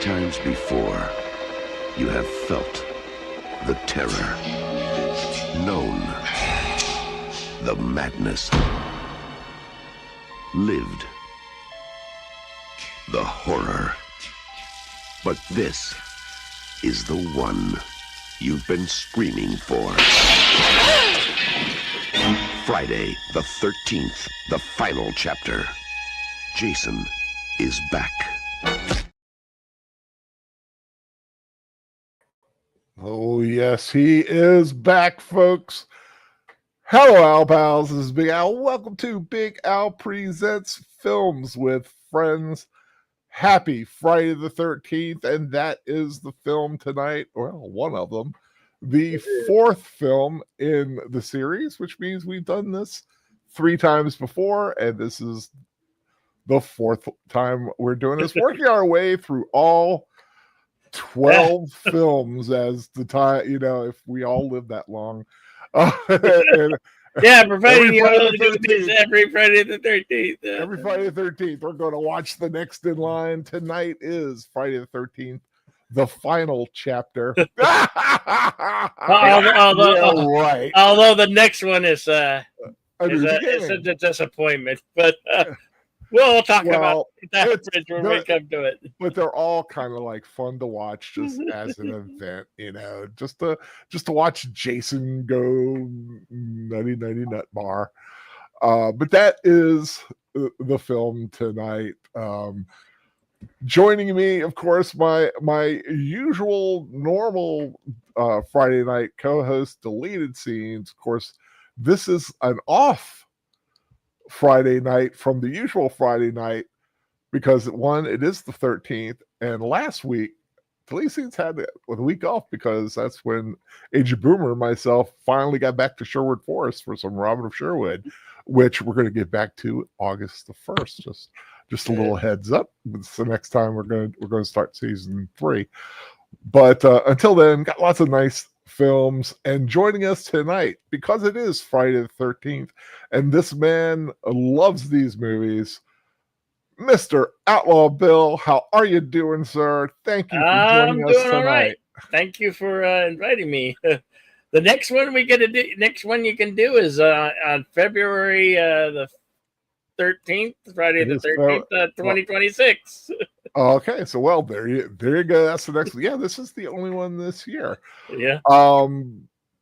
times before, you have felt the terror, known the madness, lived the horror. But this is the one you've been screaming for. Friday the 13th, the final chapter. Jason is back. Oh, yes, he is back, folks. Hello, Al Pals. This is Big Al. Welcome to Big Al Presents Films with Friends. Happy Friday the 13th, and that is the film tonight. Well, one of them. The fourth film in the series, which means we've done this 3 times before, and this is the 4th time we're doing this. Working our way through all 12 films as the time, if we all live that long. Yeah, providing you all do this every Friday the 13th. Every Friday the 13th, we're going to watch the next in line. Tonight is Friday the 13th, the final chapter. Although the next one is a disappointment, but we'll talk about that when we come to it. But they're all kind of like fun to watch just as an event, just to watch Jason go nutty nut bar. But that is the film tonight. Joining me, of course, my usual normal Friday night co-host, Deleted Scenes. Of course, this is an off Friday night from the usual Friday night because it is the 13th, and last week Deleted Scenes had a week off because that's when Agent Boomer and myself finally got back to Sherwood Forest for some Robin of Sherwood, which we're going to get back to August the 1st. Just a little heads up. It's the next time we're going to start season 3. But until then, got lots of nice films. And joining us tonight, because it is Friday the 13th, and this man loves these movies, Mr. Outlaw Bill. How are you doing, sir? Thank you for joining us tonight. All right. Thank you for inviting me. The next one you can do is on February the 13th, Friday the 13th, 2026. Okay, so there you go. That's the next one. Yeah, this is the only one this year. Yeah.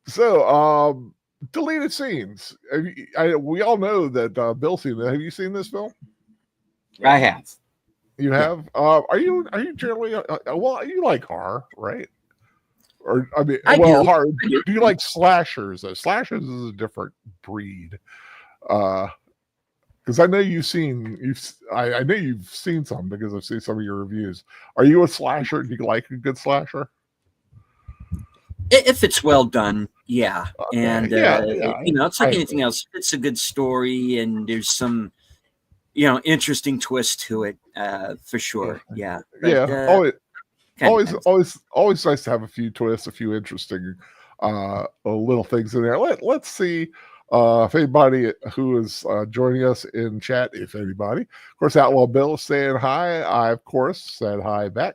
So Deleted Scenes. We all know that Bill's seen it. Have you seen this film? I have. You have? Yeah. Are you generally you like horror, right? Or horror. Do you like slashers? Slashers is a different breed. Because I know I know you've seen some because I've seen some of your reviews. Are you a slasher? Do you like a good slasher? If it's well done, yeah. And it's like anything else. If it's a good story and there's some, interesting twist to it, for sure. Yeah. But, always nice to have a few twists, a few interesting little things in there. Let's see. If anybody who is joining us in chat, if anybody, of course, Outlaw Bill is saying hi. I, of course, said hi back.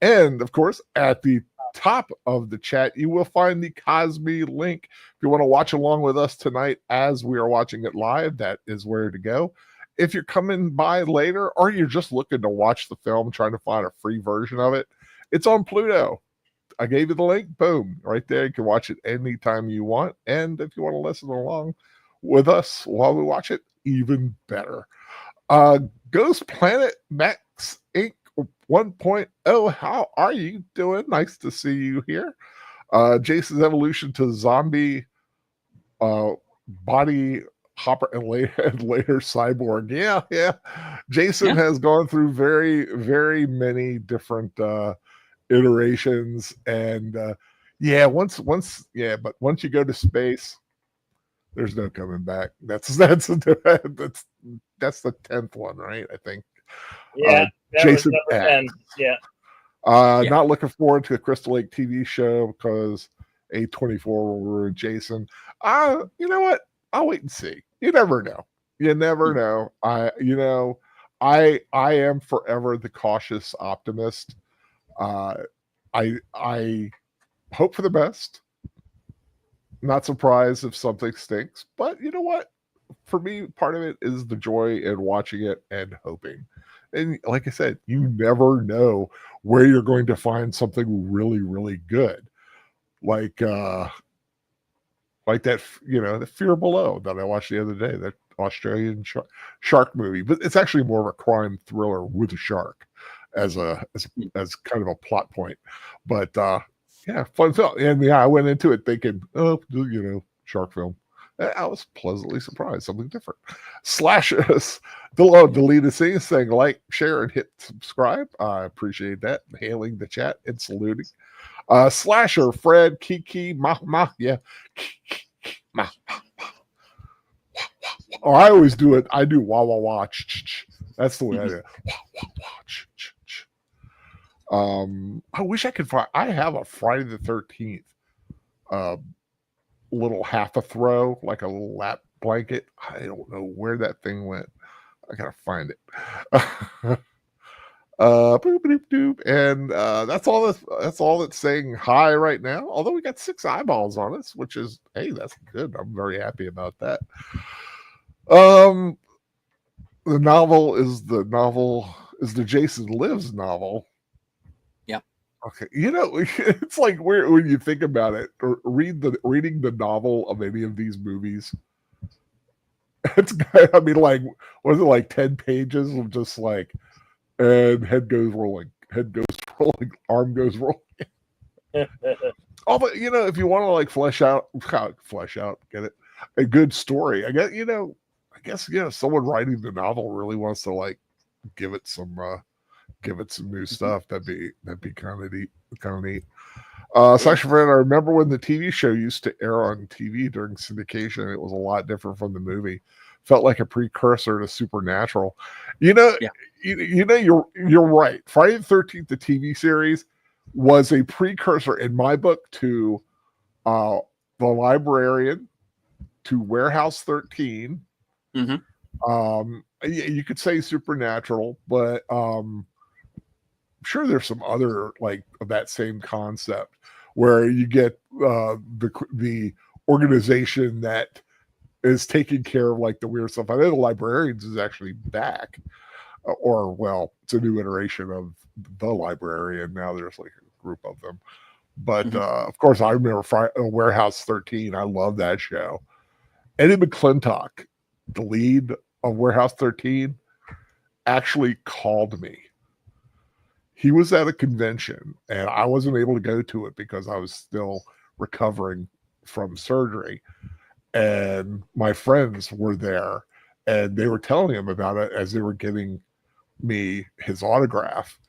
And, of course, at the top of the chat, you will find the Cosme link. If you want to watch along with us tonight as we are watching it live, that is where to go. If you're coming by later or you're just looking to watch the film, trying to find a free version of it, it's on Pluto. I gave you the link. Boom. Right there. You can watch it anytime you want. And if you want to listen along with us while we watch it, even better. Ghost Planet Max Inc. 1.0. How are you doing? Nice to see you here. Jason's evolution to zombie body hopper and later cyborg. Yeah. Jason has gone through very, very many different iterations, and once you go to space, there's no coming back. That's the 10th one, right? I think. Yeah, Jason X. Yeah. Not looking forward to the Crystal Lake TV show because A24 will ruin Jason. You know what? I'll wait and see. You never know. I am forever the cautious optimist. I hope for the best. Not surprised if something stinks, but you know what? For me, part of it is the joy in watching it and hoping. And like I said, you never know where you're going to find something really, really good. Like that, the Fear Below that I watched the other day, that Australian shark movie, but it's actually more of a crime thriller with a shark as kind of a plot point. But yeah, fun film. And yeah, I went into it thinking, shark film. I was pleasantly surprised, something different. Slashes, deleted scenes, saying like, share, and hit subscribe. I appreciate that. Hailing the chat and saluting. Slasher, Fred, Kiki, yeah. Ma, ma, ma. Oh, I always do it. I do wah wah wah. That's the way I do it. Wah wah wah. I wish I could find. I have a Friday the 13th little half a throw, like a little lap blanket. I don't know where that thing went. I gotta find it. Boop, doop, doop. And that's all it's saying hi right now. Although we got 6 eyeballs on us, which is, hey, that's good. I'm very happy about that. The novel is the Jason Lives novel. Yeah. Okay. It's like when you think about it, or reading the novel of any of these movies. It's, I mean, like, was it like 10 pages of just like, and head goes rolling, arm goes rolling. Although, if you want to like flesh out, get it, a good story. I guess someone writing the novel really wants to like give it some new stuff. That'd be kind of neat. Section friend, I remember when the TV show used to air on TV during syndication. It was a lot different from the movie. Felt like a precursor to Supernatural. Yeah. You're right. Friday the 13th, the TV series, was a precursor in my book to The Librarian, to Warehouse 13. Mm-hmm. You could say Supernatural, but I'm sure there's some other like of that same concept where you get the organization that is taking care of like the weird stuff. I know the Librarians is actually back, or well, it's a new iteration of the Librarian. Now there's like a group of them, but of course I remember Warehouse 13. I love that show. Eddie McClintock, the lead of Warehouse 13, actually called me. He was at a convention and I wasn't able to go to it because I was still recovering from surgery. And my friends were there and they were telling him about it as they were giving me his autograph.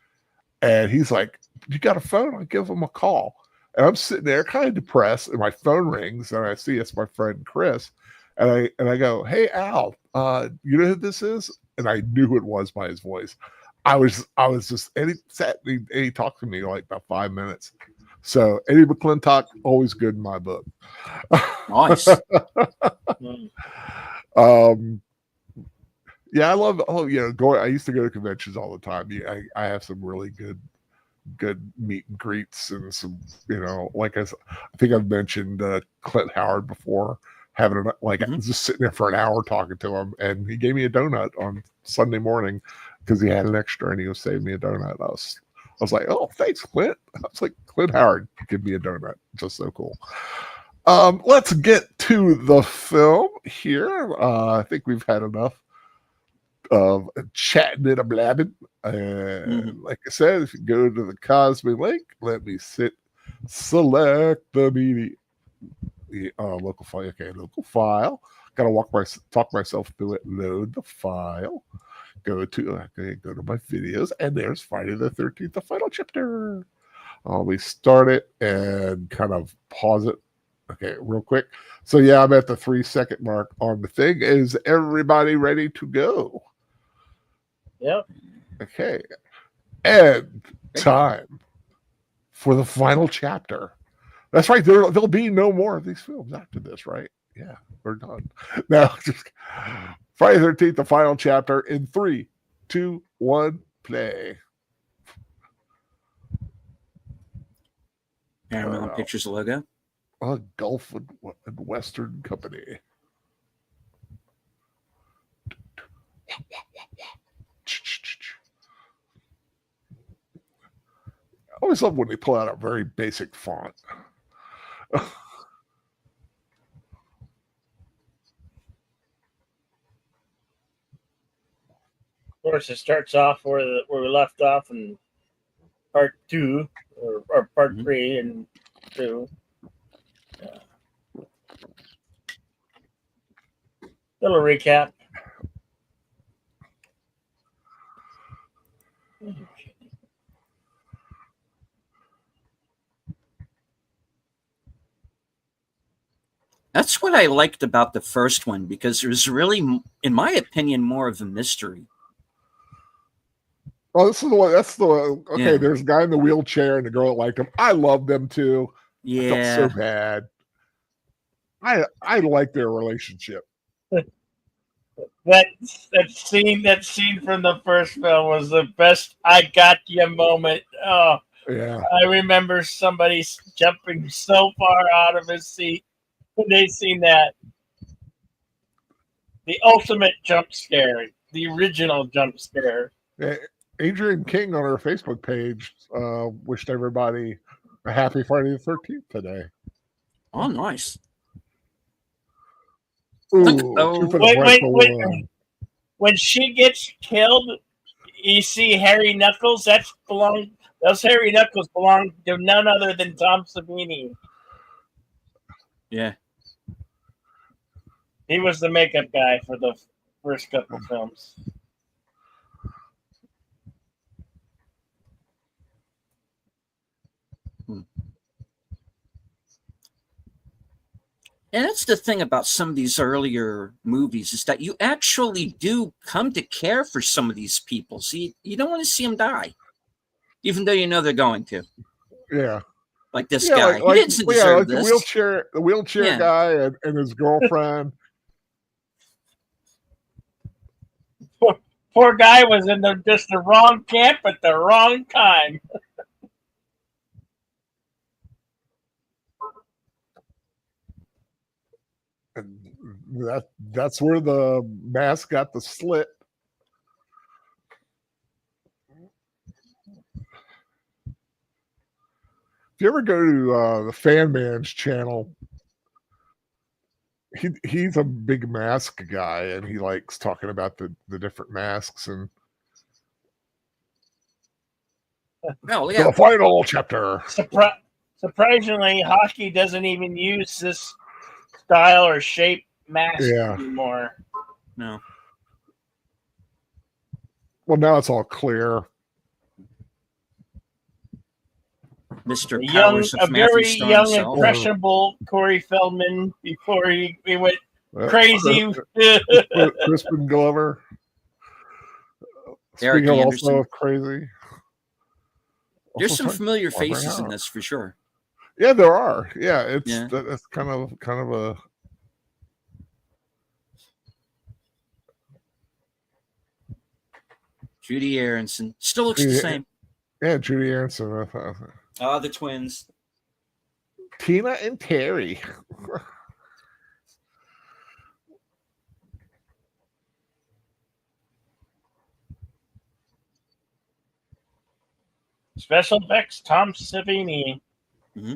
And he's like, "You got a phone? I'll give him a call." And I'm sitting there kind of depressed and my phone rings and I see it's my friend Chris. And I go, "Hey, Al, you know who this is?" And I knew it was by his voice. I was just, and he talked to me like about 5 minutes. So Eddie McClintock, always good in my book. Nice. Yeah, I love. I used to go to conventions all the time. Yeah, I have some really good meet and greets and some, like I think I've mentioned Clint Howard before. Having just sitting there for an hour talking to him, and he gave me a donut on Sunday morning because he had an extra and he was saving me a donut. I was like, "Oh, thanks, Clint." I was like, "Clint Howard, give me a donut." Just so cool. Let's get to the film here. I think we've had enough of chatting and a blabbing. Like I said, if you go to the Cosby link, let me select the media. Local file. Okay, local file. Gotta talk myself through it. Load the file. Go to my videos, and there's Friday the 13th, the final chapter. We start it and kind of pause it. Okay, real quick. So yeah, I'm at the 3-second mark on the thing. Is everybody ready to go? Yep. Okay. And time for the final chapter. That's right. There'll be no more of these films after this, right? Yeah, we're done. Now, just Friday the 13th, the final chapter in 3, 2, 1, play. Paramount Pictures logo. Gulf and Western Company. I always love when they pull out a very basic font. Of course, it starts off where we left off in part 2 or part 3 and 2. Little recap. That's what I liked about the first one, because there's really, in my opinion, more of a mystery. Oh, this is the one. That's the one. Okay, Yeah. there's a guy in the wheelchair and the girl that liked him. I love them too. Yeah. I felt so bad. I like their relationship. That scene from the first film was the best I got you moment. Oh, yeah. I remember somebody jumping so far out of his seat when they seen that. The ultimate jump scare, the original jump scare. Adrienne King on her Facebook page wished everybody a happy Friday the 13th today. Oh, nice. Ooh, wait. When she gets killed, you see Harry Knuckles. Those Harry Knuckles belong to none other than Tom Savini. Yeah. He was the makeup guy for the first couple films. And that's the thing about some of these earlier movies, is that you actually do come to care for some of these people. See, you don't want to see them die, even though you know they're going to. Yeah. Like this guy. He didn't deserve this. The wheelchair guy and his girlfriend. Poor guy was in just the wrong camp at the wrong time. And that's where the mask got the slit. If you ever go to the Fan Man's channel, he's a big mask guy, and he likes talking about the different masks and the final chapter. Surprisingly, hockey doesn't even use this style or shape mask anymore. No. Well, now it's all clear. Mr. Powers of a very Matthew young, himself. impressionable Corey Feldman before he went crazy. Crispin Glover. Eric Speaking Anderson. also of crazy. There's some familiar faces in this for sure. Yeah, there are. Yeah, that's kind of a. Judy Aronson still looks the same. Yeah, Judy Aronson. The twins. Tina and Terry. Special effects, Tom Savini. Mm-hmm.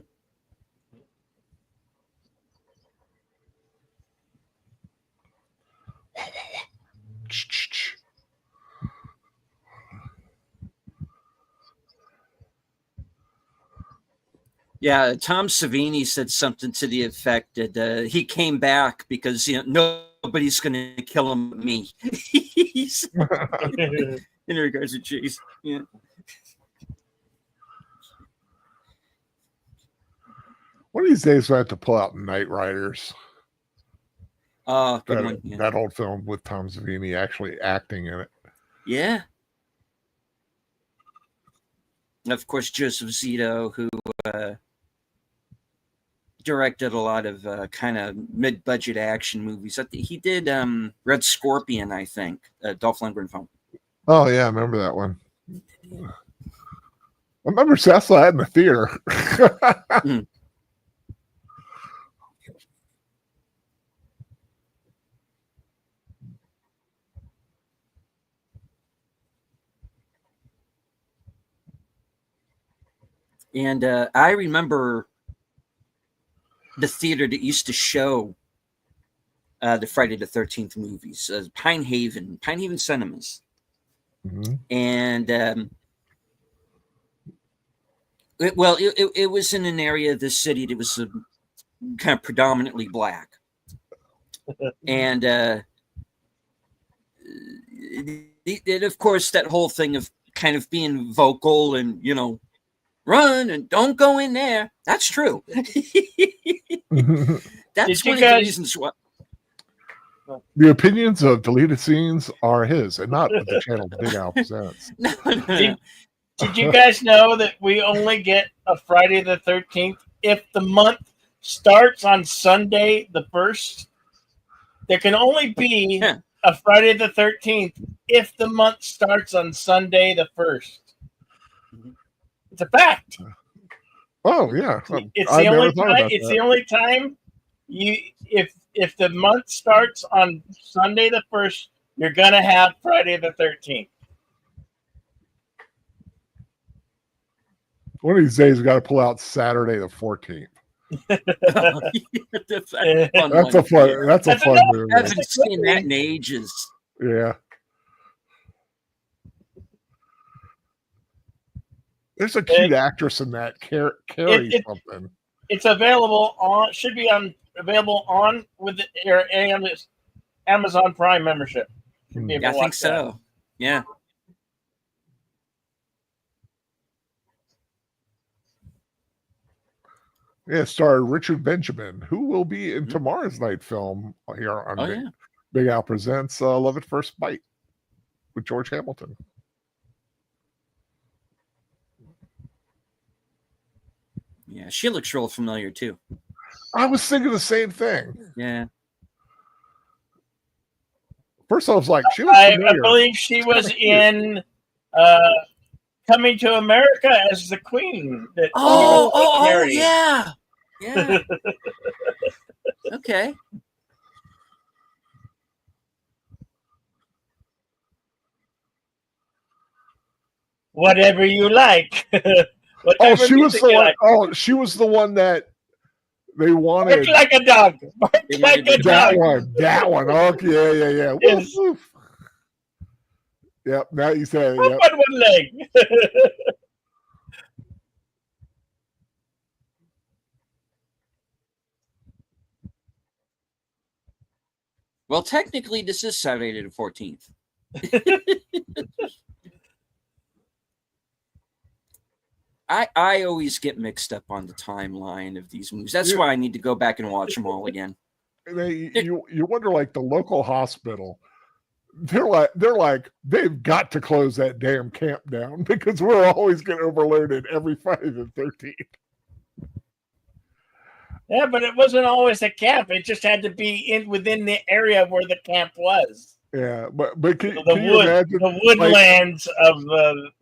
Yeah, Tom Savini said something to the effect that he came back because nobody's going to kill him but me. In regards to cheese, yeah. One of these days, I have to pull out Night Riders. Good one. Yeah. That old film with Tom Savini actually acting in it. Yeah. And of course, Joseph Zito, who directed a lot of kind of mid-budget action movies. He did Red Scorpion, I think, Dolph Lundgren film. Oh, yeah, I remember that one. I remember I saw that in the theater. Mm. And I remember the theater that used to show the Friday the 13th movies, Pine Haven Cinemas. Mm-hmm. And it was in an area of the city that was kind of predominantly black. And of course, that whole thing of kind of being vocal and, run and don't go in there. That's true. That's one of the reasons why. The opinions of deleted scenes are his and not what the channel Big Al presents. No. Did you guys know that we only get a Friday the 13th if the month starts on Sunday the 1st? There can only be a Friday the 13th if the month starts on Sunday the 1st. It's a fact. Oh yeah, It's the only time if the month starts on Sunday the 1st, you're gonna have Friday the 13th. One of these days, we got to pull out Saturday the 14th. That's a fun movie. I haven't seen that in ages. Yeah. There's a cute actress in that, Carrie something. It's available available on with your Amazon Prime membership. I think so. Yeah. Yeah, it starred Richard Benjamin, who will be in tomorrow's night film here on Big Al Presents Love at First Bite with George Hamilton. Yeah, she looks real familiar too. I was thinking the same thing. Yeah. First, I was like, she was familiar. I believe she was in Coming to America as the Queen. Oh, yeah. Yeah. Okay. Whatever you like. She was the one. Oh, she was the one that they wanted. Bark like a dog. Bark like a dog. That one. Okay, yeah. Yes. Woof. Yep. Now you say it. Yep. On one leg. Well, technically, this is Saturday the 14th. I always get mixed up on the timeline of these movies. That's why I need to go back and watch them all again. You wonder, like, the local hospital. They're like they've got to close that damn camp down because we're always getting overloaded every Friday the 13th. Yeah, but it wasn't always a camp. It just had to be within the area where the camp was. Yeah, but can you imagine the woodlands of the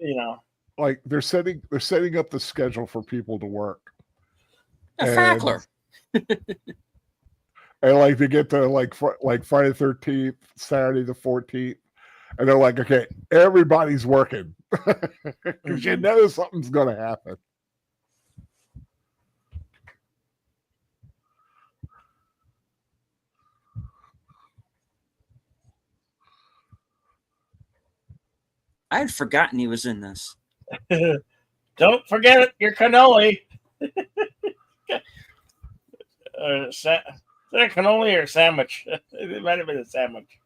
like they're setting up the schedule for people to work. A fackler. And like they get to like Friday the 13th, Saturday the 14th, and they're like, okay, everybody's working because you know something's going to happen. I had forgotten he was in this. Don't forget your cannoli. Is that a cannoli or a sandwich? It might have been a sandwich.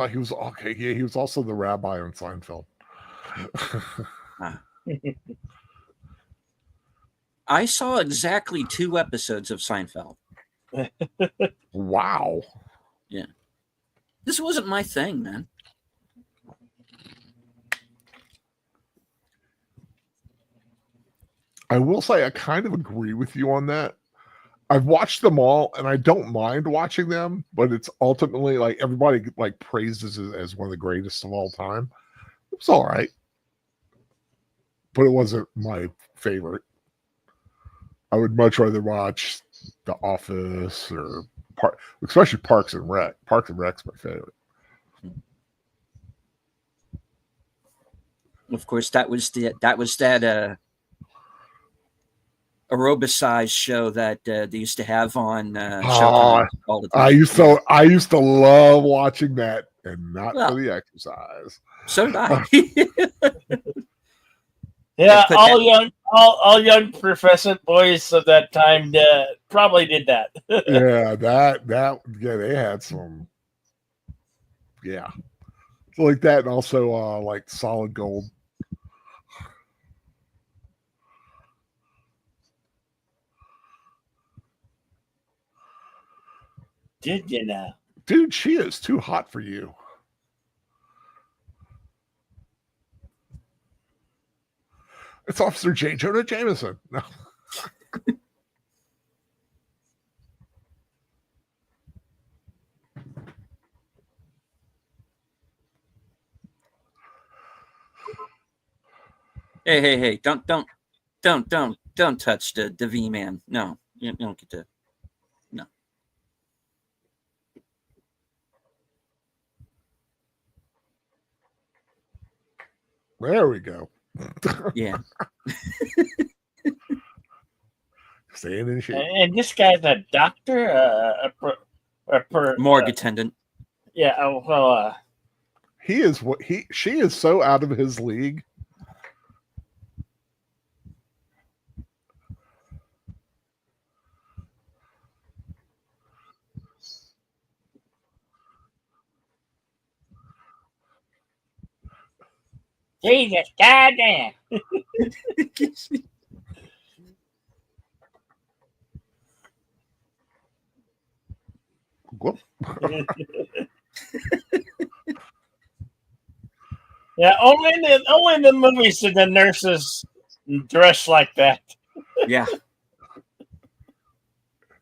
He was okay. Yeah, he was also the rabbi on Seinfeld. I saw exactly 2 episodes of Seinfeld. Wow. This wasn't my thing, man. I will say I kind of agree with you on that. I've watched them all, and I don't mind watching them, but it's ultimately like everybody like praises it as one of the greatest of all time. It's all right, but it wasn't my favorite. I would much rather watch The Office or especially Parks and Rec. Parks and Rec's my favorite. Of course, that was that aerobicized show that they used to have on Showtime all the time. I used to love watching that, and not for the exercise. So did I. Yeah, all young professant boys of that time probably did that. Yeah, they had some. Yeah, like that, and also like Solid Gold. Did you know? Dude, she is too hot for you. It's Officer J. Jonah Jameson. No. Hey! Don't touch the V-Man. No, you don't get to. No. There we go. Yeah. Staying in shape. And this guy's a doctor, Morgue attendant. Yeah. Well, she is so out of his league. Jesus, goddamn. Yeah, only in the movies did the nurses dress like that. Yeah.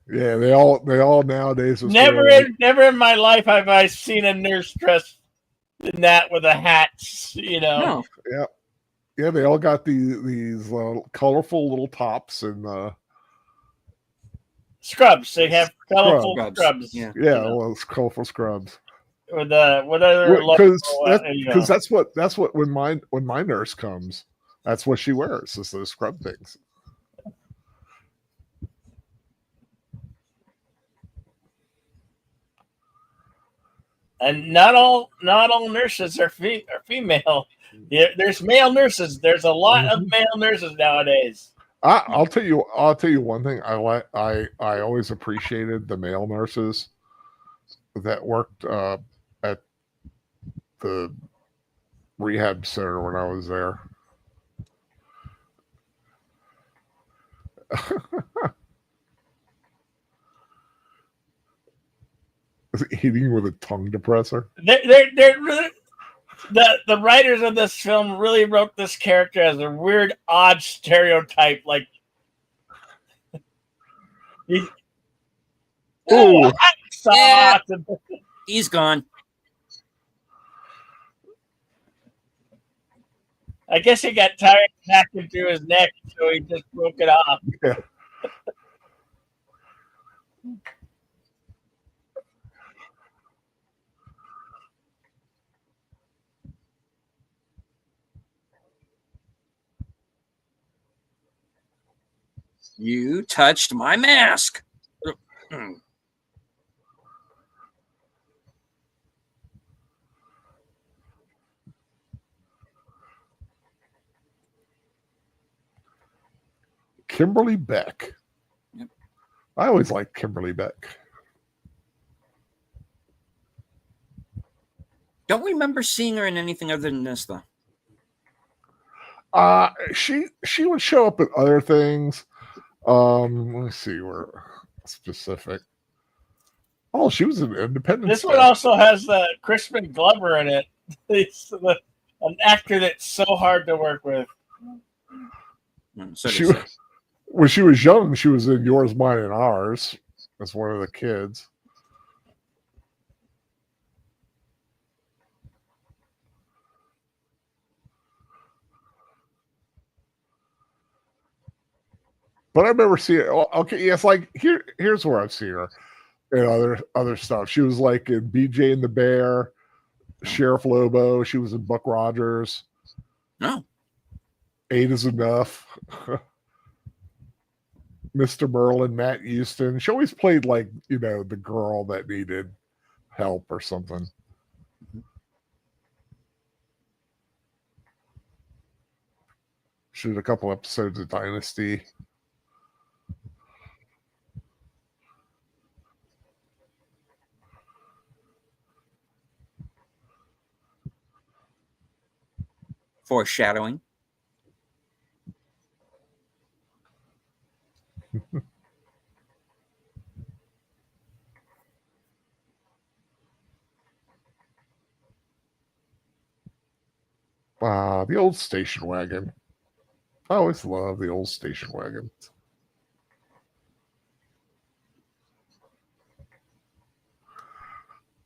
Yeah, they all nowadays. Never in my life have I seen a nurse dressed in that with a hat. No. Yeah. Yeah, they all got these colorful little tops and scrubs. They have colorful scrubs. Yeah, well, it's colorful scrubs. With whatever, because that's what when my nurse comes, that's what she wears, is those scrub things. And not all nurses are female. Yeah, there's male nurses. There's a lot of male nurses nowadays. I'll tell you one thing. I always appreciated the male nurses that worked at the rehab center when I was there. Eating with a tongue depressor. They're really, the writers of this film really wrote this character as a weird, odd stereotype. Like, Yeah. He's gone. I guess he got tired of hacking through his neck, so he just broke it off. Yeah. You touched my mask. Kimberly Beck. Yep. I always liked Kimberly Beck. Don't remember seeing her in anything other than this, though. She would show up in other things. Let me see where specific. Oh, she was an Independence This Day. one also has the Crispin Glover in it. He's an actor that's so hard to work with. So when she was young, she was in Yours, Mine, and Ours as one of the kids. But I remember seeing. Okay, yes, like here's where I've seen her in other stuff. She was like in BJ and the Bear, Sheriff Lobo. She was in Buck Rogers. No. 8 is Enough. Mr. Merlin, Matt Houston. She always played like, the girl that needed help or something. She did a couple episodes of Dynasty. Foreshadowing. The old station wagon. I always love the old station wagon.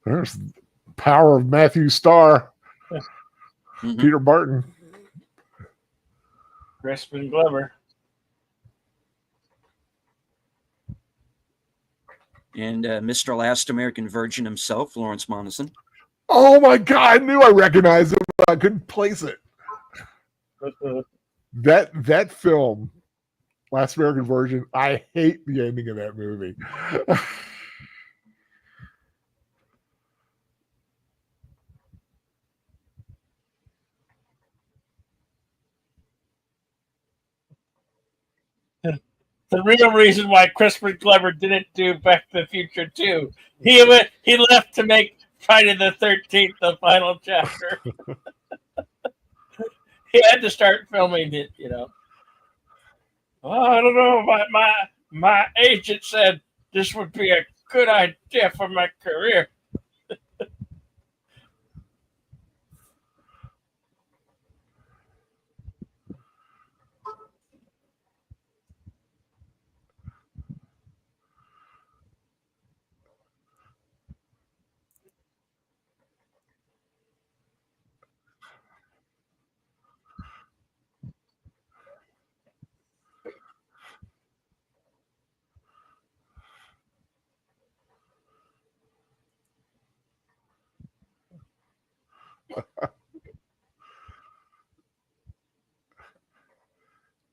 There's Power of Matthew Starr. Mm-hmm. Peter Barton. Crispin Glover. And Mr. Last American Virgin himself, Lawrence Monason. Oh my God! I knew I recognized it, but I couldn't place it. That film, Last American Virgin, I hate the ending of that movie. The real reason why Crispin Glover didn't do Back to the Future 2. He left to make Friday the 13th the final chapter. He had to start filming it, Oh, I don't know. My agent said this would be a good idea for my career.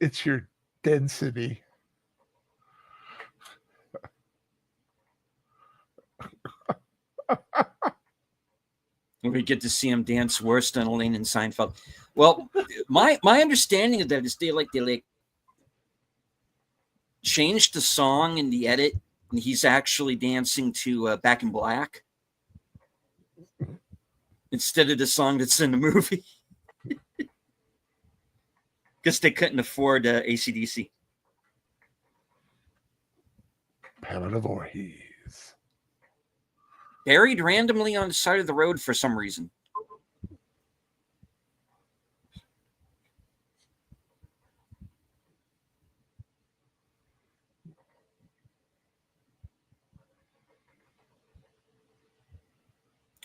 It's your density. We get to see him dance worse than Elaine and Seinfeld. Well, my understanding of that is they changed the song in the edit, and he's actually dancing to Back in Black instead of the song that's in the movie. Because they couldn't afford AC/DC. Pamela Voorhees. Buried randomly on the side of the road for some reason.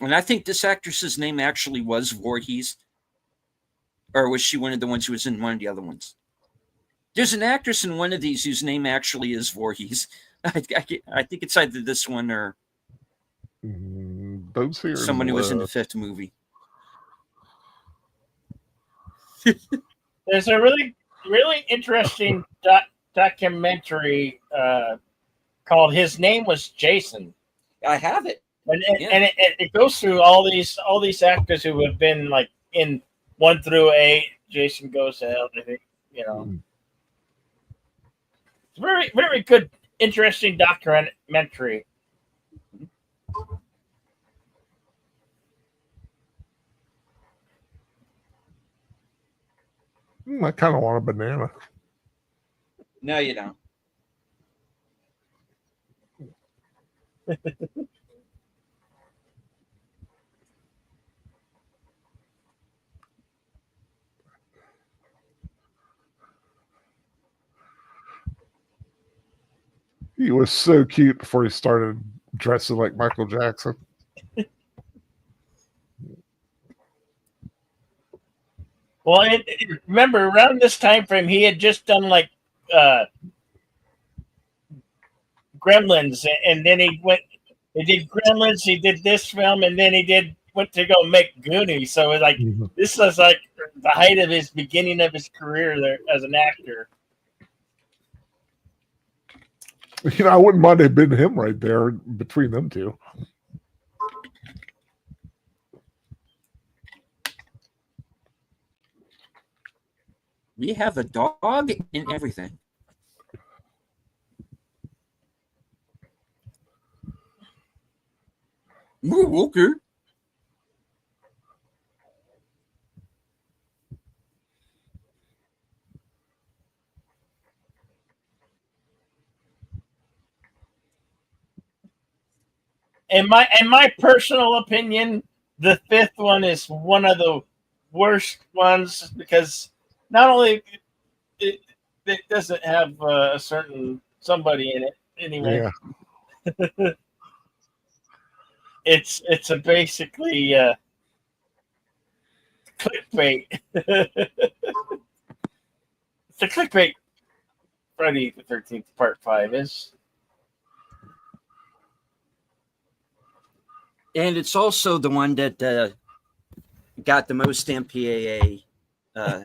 And I think this actress's name actually was Voorhees. Or was she one of the ones who was in one of the other ones? There's an actress in one of these whose name actually is Voorhees. I think it's either this one or Those here someone who was in the 5th movie. There's a really, really interesting documentary called "His Name Was Jason." I have it, and it goes through all these actors who have been like in 1 through 8. Jason Goes to Hell. I think It's very, very good, interesting documentary. I kind of want a banana. No, you don't. He was so cute before he started dressing like Michael Jackson. Well, remember around this time frame, he had just done like Gremlins, and then he did Gremlins, he did this film, and then went to go make Goonies. So it's like this was like the height of his beginning of his career there as an actor. You know, I wouldn't mind it been him right there between them two. We have a dog and everything. Ooh, okay. In my personal opinion, the fifth one is one of the worst ones because not only it doesn't have a certain somebody in it anyway. Yeah. It's a basically clickbait. It's a clickbait. Friday the 13th, Part 5 is. And it's also the one that got the most MPAA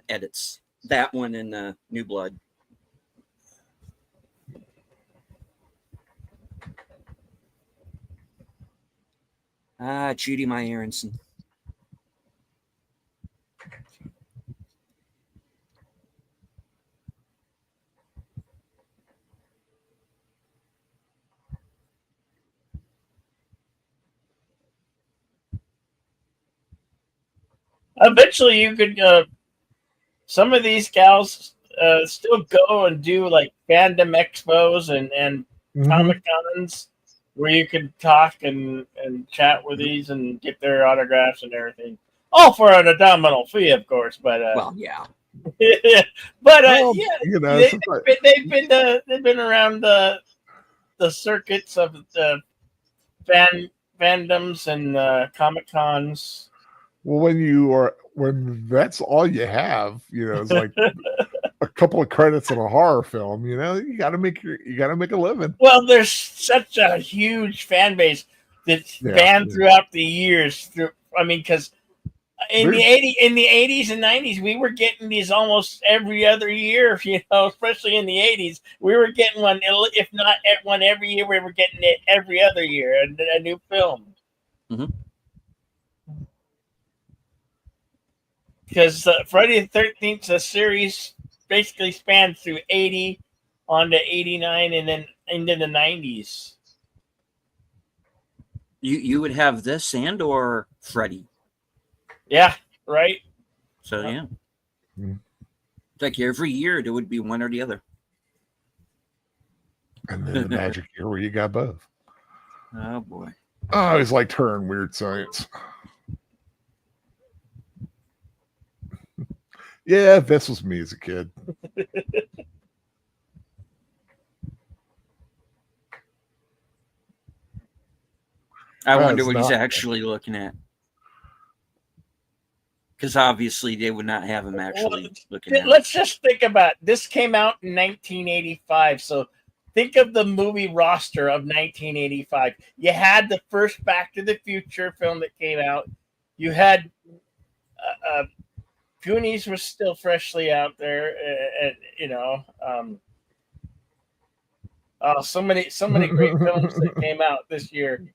edits. That one in New Blood. Judy Mae Aronson. Eventually, you could. Some of these gals still go and do like fandom expos and Comic Cons where you could talk and chat with these and get their autographs and everything. All for an abdominal fee, of course. But well, yeah. But Well, yeah, you know, they've been around the circuits of the fandoms and Comic Cons. well, when that's all you have, you know, it's like a couple of credits in a horror film. You know, you got to make a living. Well, there's such a huge fan base that's banned throughout the years. Because in the 80s and 90s, we were getting these almost every other year. You know, especially in the 80s, we were getting one, if not one every year. We were getting it every other year, a new film. Mm-hmm. Because Friday the 13th, the series basically spans through 80 on to 89 and then into the 90s. You would have this and or Freddy. Yeah, right. So yeah. It's like every year there would be one or the other. And then the magic year where you got both. Oh boy. I always liked her in Weird Science. Yeah, this was me as a kid. I wonder what he's actually looking at. Because obviously they would not have him actually looking at. Let's just think about it. This came out in 1985, so think of the movie roster of 1985. You had the first Back to the Future film that came out. You had Goonies was still freshly out there, you know. So many great films that came out this year.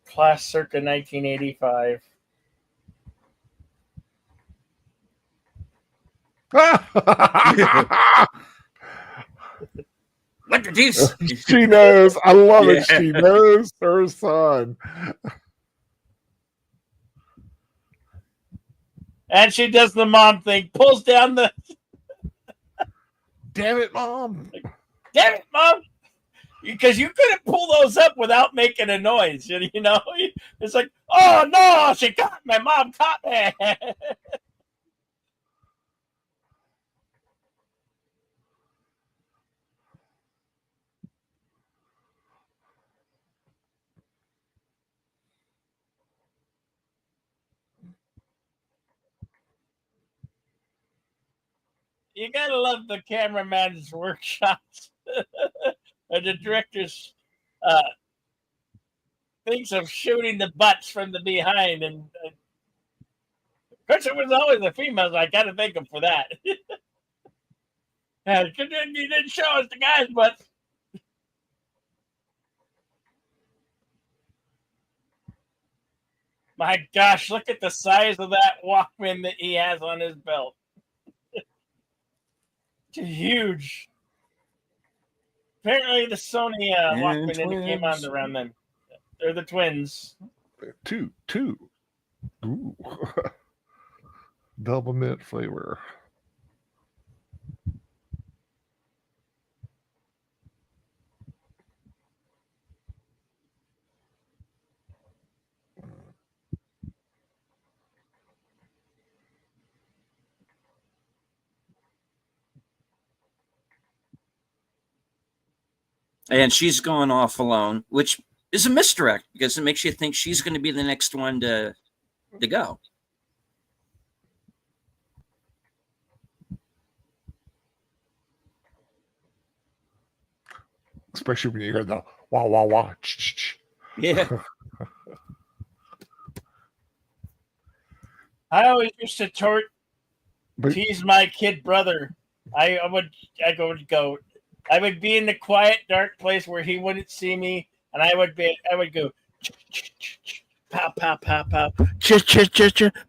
Class circa 1985. What the deuce? She knows. I love it. She knows her son. And she does the mom thing, pulls down the. Damn it, Mom! Damn it, Mom! Because you couldn't pull those up without making a noise. You know, it's like, oh no, she got me. Mom caught me. you gotta love the cameraman's workshops. And the director's thinks of shooting the butts from the behind, and of course it was always the females. I gotta thank him for that. And he didn't show us the guys' butts. My gosh, look at the size of that Walkman that he has on his belt. It's huge. Apparently, the Sony Walkman came on around then. They're the twins. Two. Ooh. Double mint flavor. And she's going off alone, which is a misdirect because it makes you think she's going to be the next one to go. Especially when you hear the wah, wah, wah. Yeah. I always used to tease my kid brother. I would go. I would be in the quiet, dark place where he wouldn't see me, and I would go, pow, pow, pow, pow,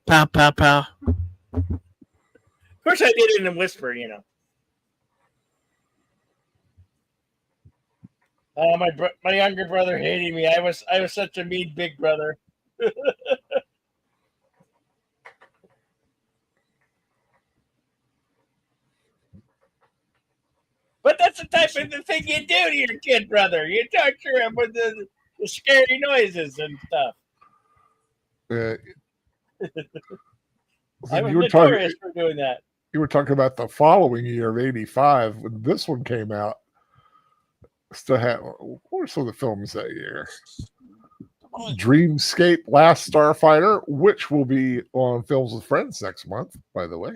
pow, pow, pow. Of course, I did it in a whisper, you know. My younger brother hated me. I was such a mean big brother. But that's the type of thing you do to your kid brother. You torture him with the scary noises and stuff. I was notorious for doing that. You were talking about the following year of '85 when this one came out. Still had what were some of the films that year? Dreamscape, Last Starfighter, which will be on Films with Friends next month, by the way.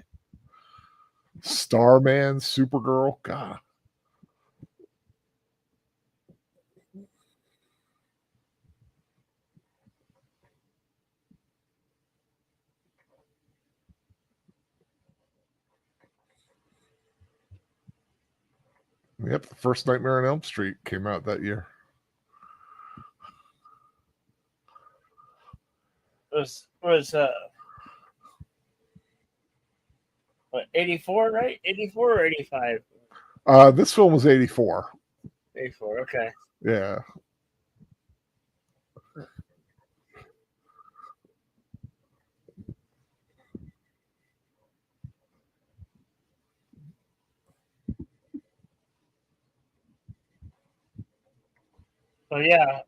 Starman, Supergirl, God. Yep, the first Nightmare on Elm Street came out that year. Was 84, right? 84 or 85? This film was 84. 84, okay. Yeah. So yeah.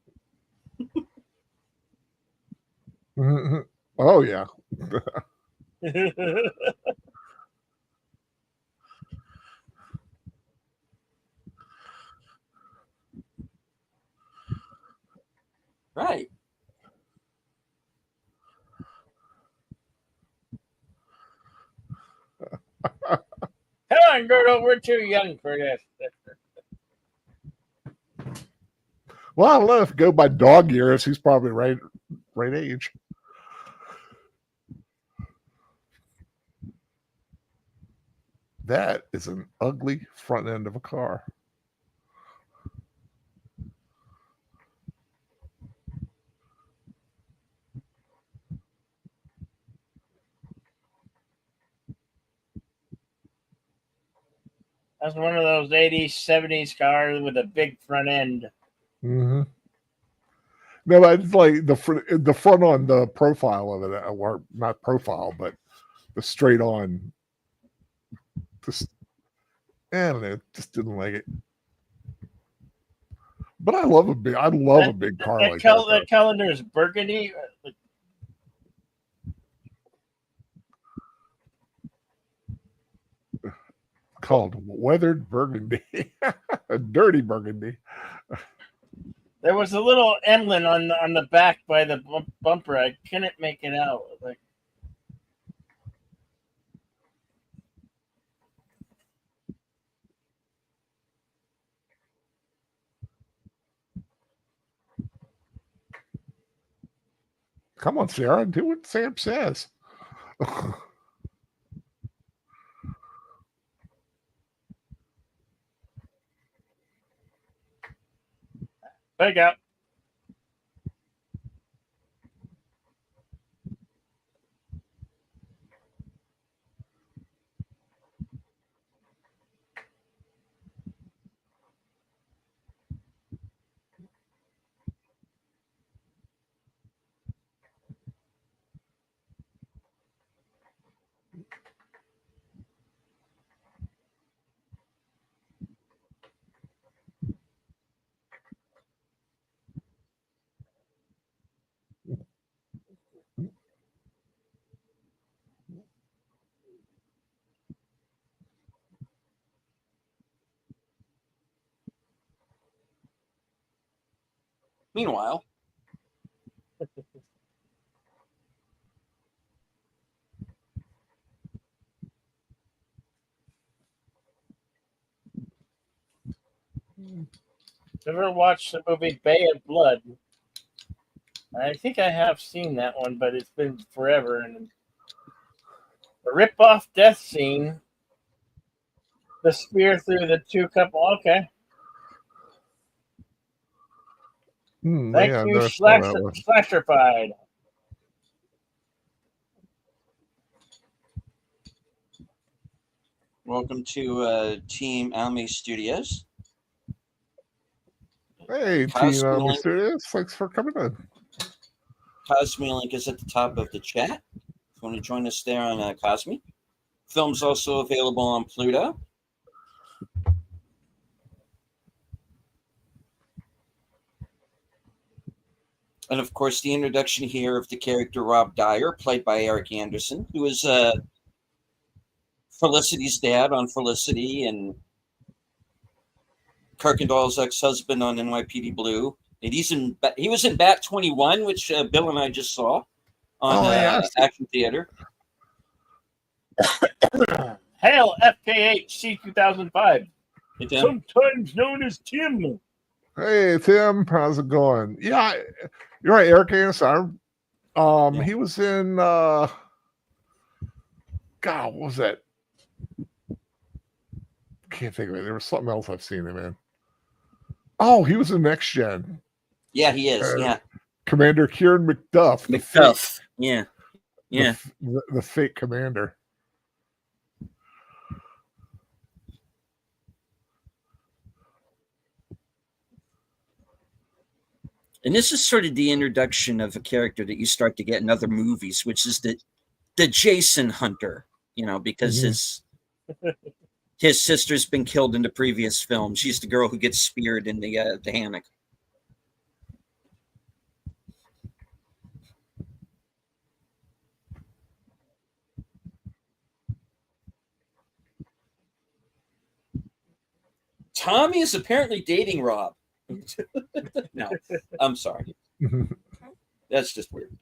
Oh yeah. Right. Come on, Gordo, we're too young for this. Well, I don't know if you go by dog years, he's probably right age. That is an ugly front end of a car. That's one of those 80s, 70s cars with a big front end. Mm-hmm. No, but it's like the front on the profile of it, or not profile, but the straight on. Just, I don't know, just didn't like it. But I love a big car like that. That calendar is burgundy. Called weathered burgundy, a dirty burgundy. There was a little emblem on the back by the bumper. I couldn't make it out. Like, Come on, Sarah, do what Sam says. Back out. Meanwhile, Ever watched the movie Bay of Blood? I think I have seen that one, but it's been forever. And the rip-off death scene, the spear through the two couple. Okay, thank Yeah, you, never saw that one. Slasherfied. welcome to Team Alme Studios. Hey, Cosme Team Link. Studios, thanks for coming in. Cosme link is at the top of the chat. If you want to join us there on Cosme. Film's also available on Pluto. And of course, the introduction here of the character Rob Dyer, played by Eric Anderson, who is Felicity's dad on Felicity and Kirkendall's ex-husband on NYPD Blue. And he was in Bat 21, which Bill and I just saw on Action Theater. Hail FKHC 2005. Hey, Tim. Sometimes known as Tim. Hey, Tim, how's it going? Yeah, you're right, Eric Anderson. He was in God, what was that? Can't think of it. There was something else I've seen him in. Oh, he was in Next Gen. Yeah, he is. Yeah, Commander Kieran McDuff. McDuff. Yeah. The fake commander. And this is sort of the introduction of a character that you start to get in other movies, which is the Jason Hunter, because his sister's been killed in the previous film. She's the girl who gets speared in the hammock. Tommy is apparently dating Rob. No, I'm sorry. That's just weird.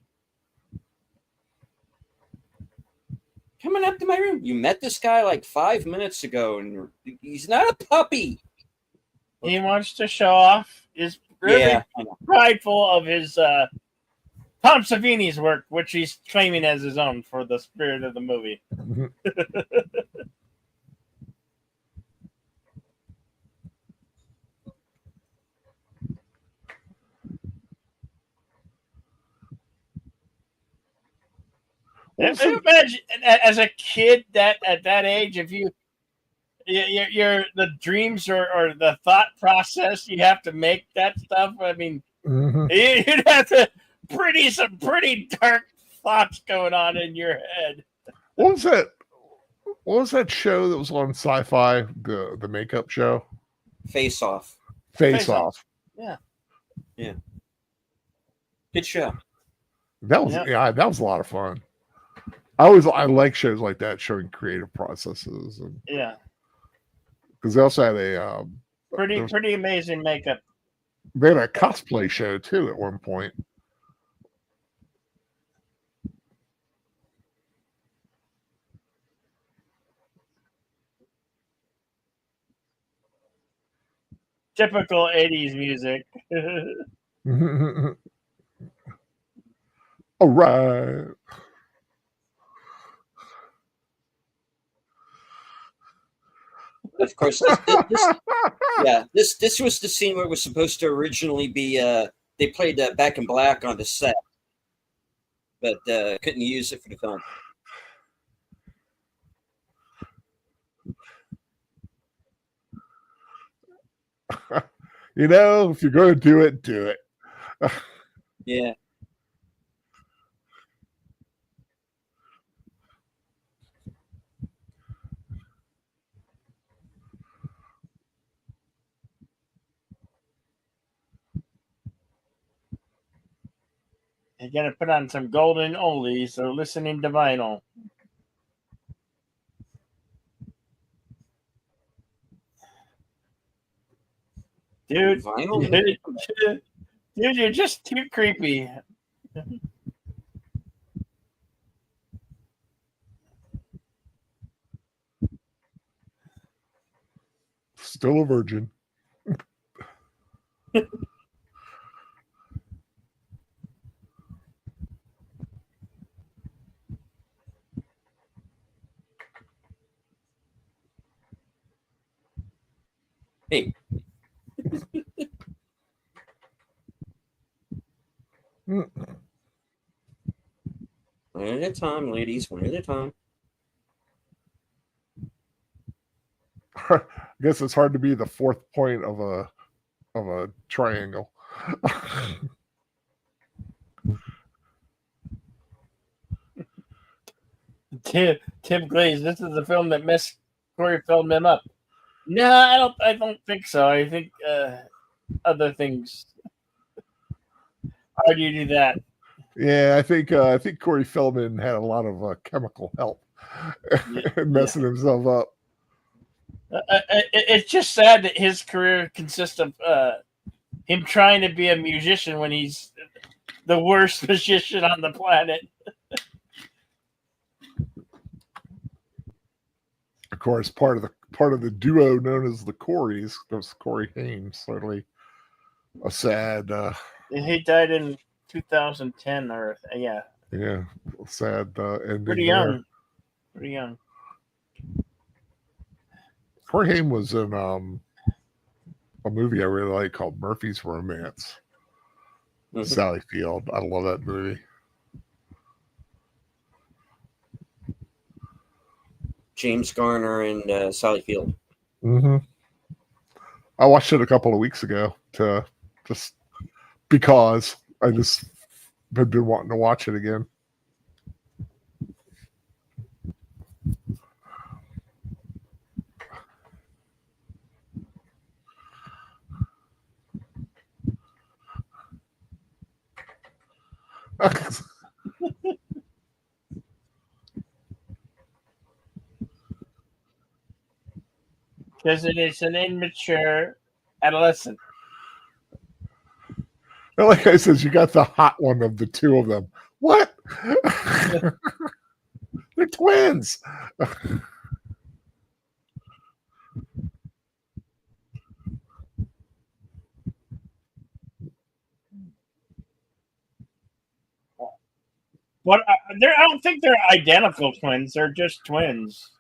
Coming up to my room. You met this guy like 5 minutes ago, and he's not a puppy. He wants to show off. Is really prideful of his Tom Savini's work, which he's claiming as his own for the spirit of the movie. Imagine as a kid that at that age, if you're the dreams or the thought process, you have to make that stuff. I mean, you'd have to some pretty dark thoughts going on in your head. What was that show that was on Sci-Fi? The makeup show? Face Off. Face Off. Yeah. Good show. That was that was a lot of fun. I like shows like that showing creative processes and because they also had a pretty amazing makeup. They had a cosplay show too at one point. Typical 80s music. All right. Of course, this was the scene where it was supposed to originally be. They played Back in Black on the set, but couldn't use it for the film. You know, if you're going to do it, do it. Yeah. You got to put on some golden oldies or listening to vinyl. Dude, Vinyl? dude, you're just too creepy. Still a virgin. Hey. One at a time, ladies. One at a time. I guess it's hard to be the fourth point of a triangle. Tim Glaze, this is the film that messed Corey Feldman up. No, I don't think so. I think other things. How do you do that? Yeah, I think Corey Feldman had a lot of chemical help messing himself up. It's just sad that his career consists of him trying to be a musician when he's the worst musician on the planet. Of course, part of the duo known as the Coreys. That was Corey Haim. Certainly a sad. He died in 2010, or yeah, sad ending. Pretty young. Pretty young. Corey Haim was in a movie I really like called Murphy's Romance. Mm-hmm. Sally Field. I love that movie. James Garner and Sally Field. Mm-hmm. I watched it a couple of weeks ago just because I just had been wanting to watch it again. Because it is an immature adolescent. Like I said, you got the hot one of the two of them. What? They're twins. What? I don't think they're identical twins. They're just twins.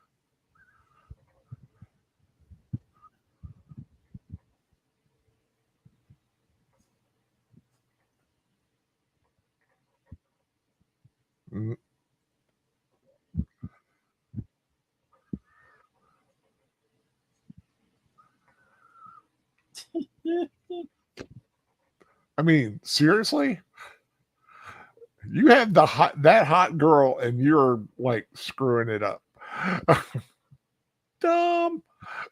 Mm. I mean, seriously? You have that hot girl and you're like screwing it up. Dumb.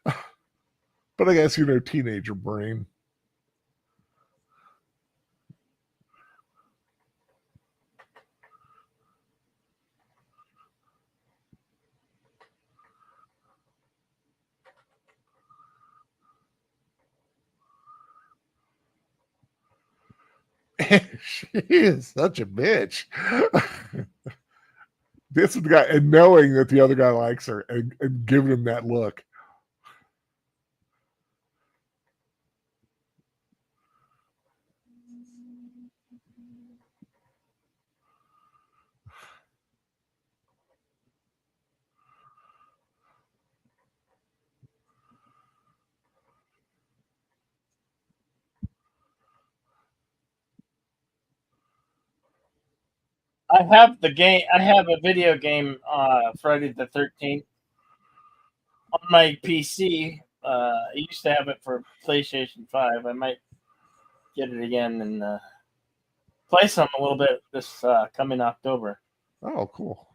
But I guess, teenager brain. She is such a bitch. This is the guy, and knowing that the other guy likes her and giving him that look. I have the game. I have a video game, Friday the 13th, on my PC. I used to have it for PlayStation 5. I might get it again and play some a little bit this coming October. Oh, cool.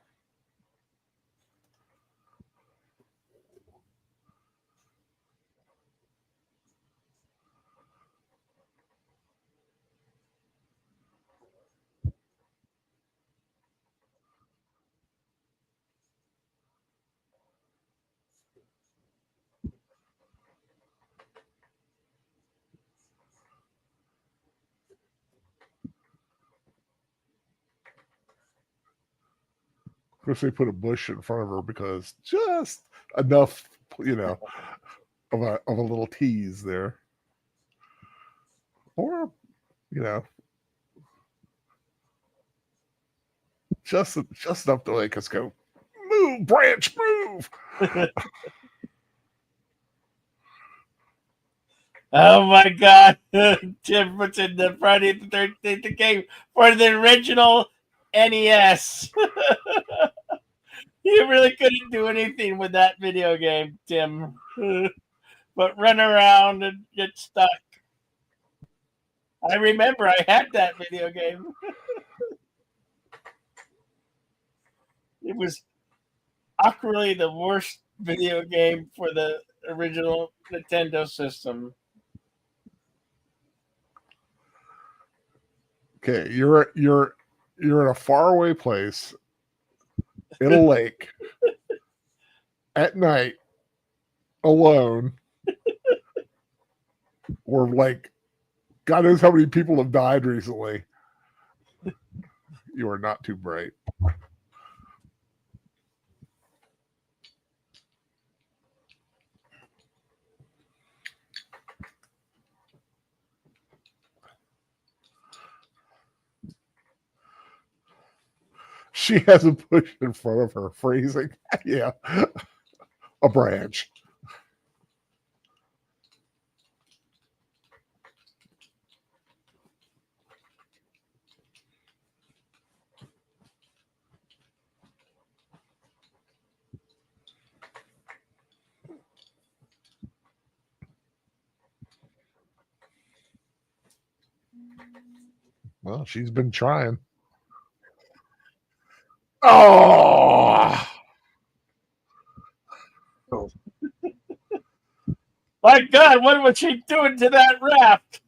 Of course, they put a bush in front of her because just enough, of a little tease there, or just enough to make us go, move, branch, move. Oh my God! Tim puts in the Friday the 13th game for the original NES. You really couldn't do anything with that video game, Tim, but run around and get stuck. I remember I had that video game. It was awkwardly the worst video game for the original Nintendo system. Okay, you're in a faraway place in a lake at night alone, or like God knows how many people have died recently. You are not too bright. She has a bush in front of her, freezing. Yeah. A branch. Well, she's been trying. Oh! My God, what was she doing to that raft?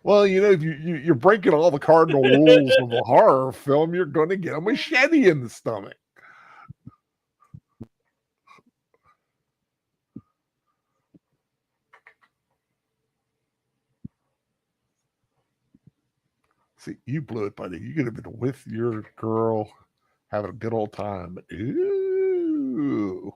Well, if you're breaking all the cardinal rules of a horror film, you're going to get a machete in the stomach. See, you blew it, buddy. You could have been with your girl, having a good old time. Ooh.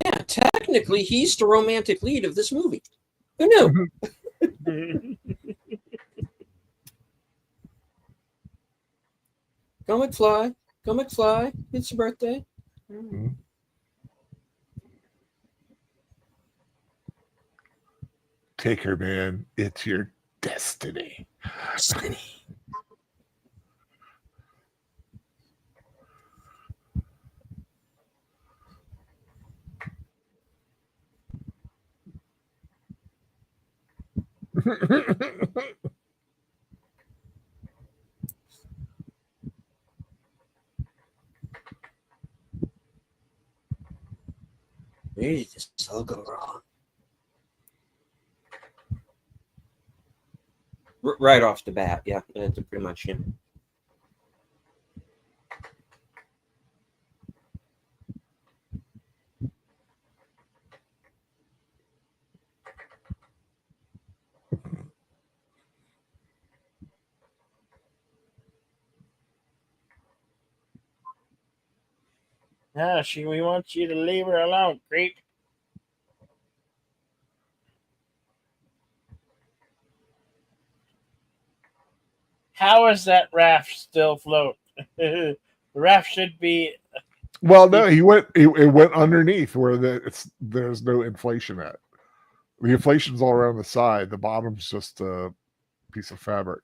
Yeah, technically, he's the romantic lead of this movie. Who knew? Go McFly. Go McFly. It's your birthday. Mm-hmm. Take her, man. It's your destiny. Destiny. Where did this all go wrong? Right off the bat, yeah, that's pretty much him. No, we want you to leave her alone, creep. How is that raft still float? The raft should be. Well, no, he went. It went underneath where there's no inflation at. The inflation's all around the side. The bottom's just a piece of fabric.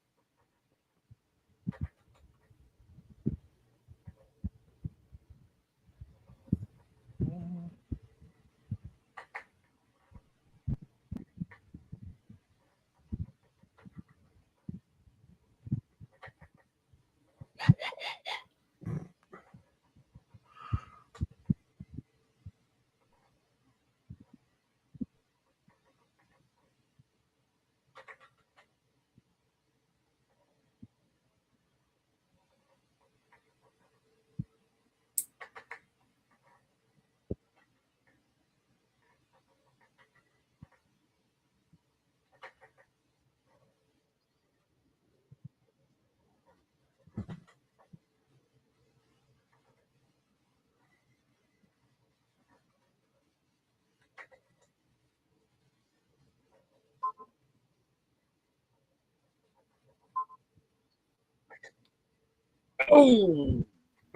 Oh.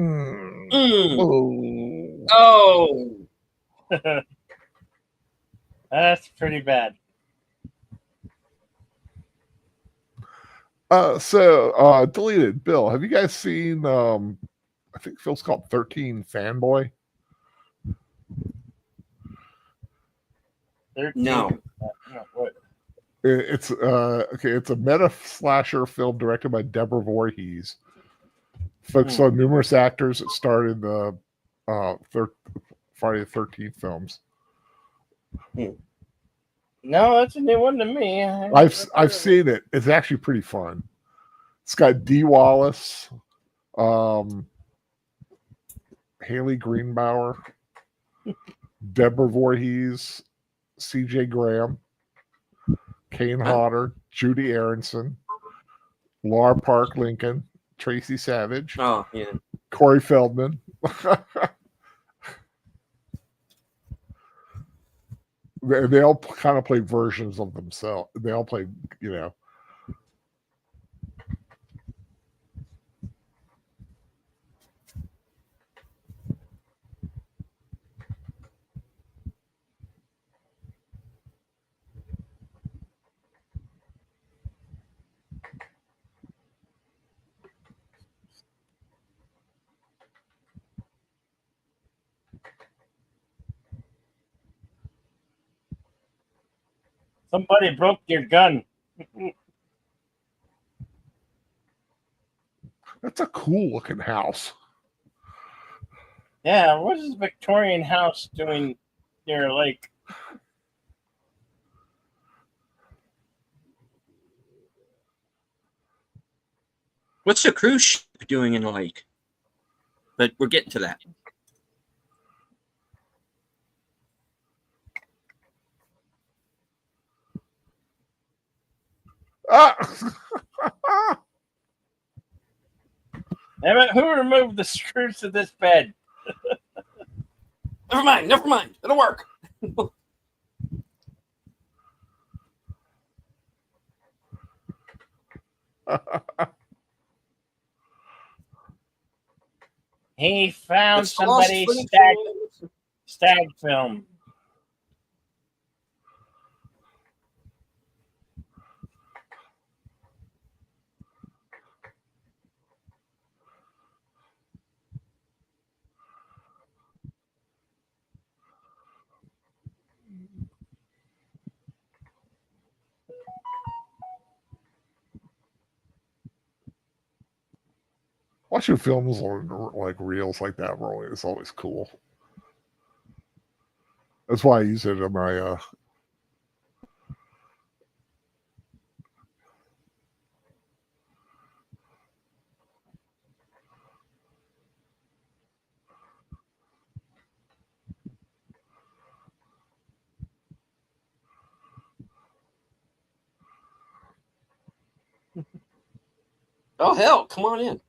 Mm. Mm. Oh. Oh. That's pretty bad. Deleted. Bill, have you guys seen? I think Phil's called 13 Fanboy. 13. No. What? It's okay. It's a meta slasher film directed by Deborah Voorhees. Focused on numerous actors that starred in the Friday the 13th films. No, that's a new one to me. I've seen it. It's actually pretty fun. It's got Dee Wallace, Haley Greenbauer, Deborah Voorhees, C.J. Graham, Kane Hodder, Judy Aronson, Laura Park Lincoln, Tracy Savage, Oh, yeah. Corey Feldman. They all kind of play versions of themselves. They all play, you know. Somebody broke your gun. That's a cool looking house. Yeah, what is Victorian house doing near a lake? What's the cruise ship doing in the lake? But we're getting to that. Who removed the screws to this bed? Never mind. It'll work. He found It's the lost somebody's footage. stag film. Watching films on like reels like that is always cool. That's why I use it in my Oh, hell. Come on in.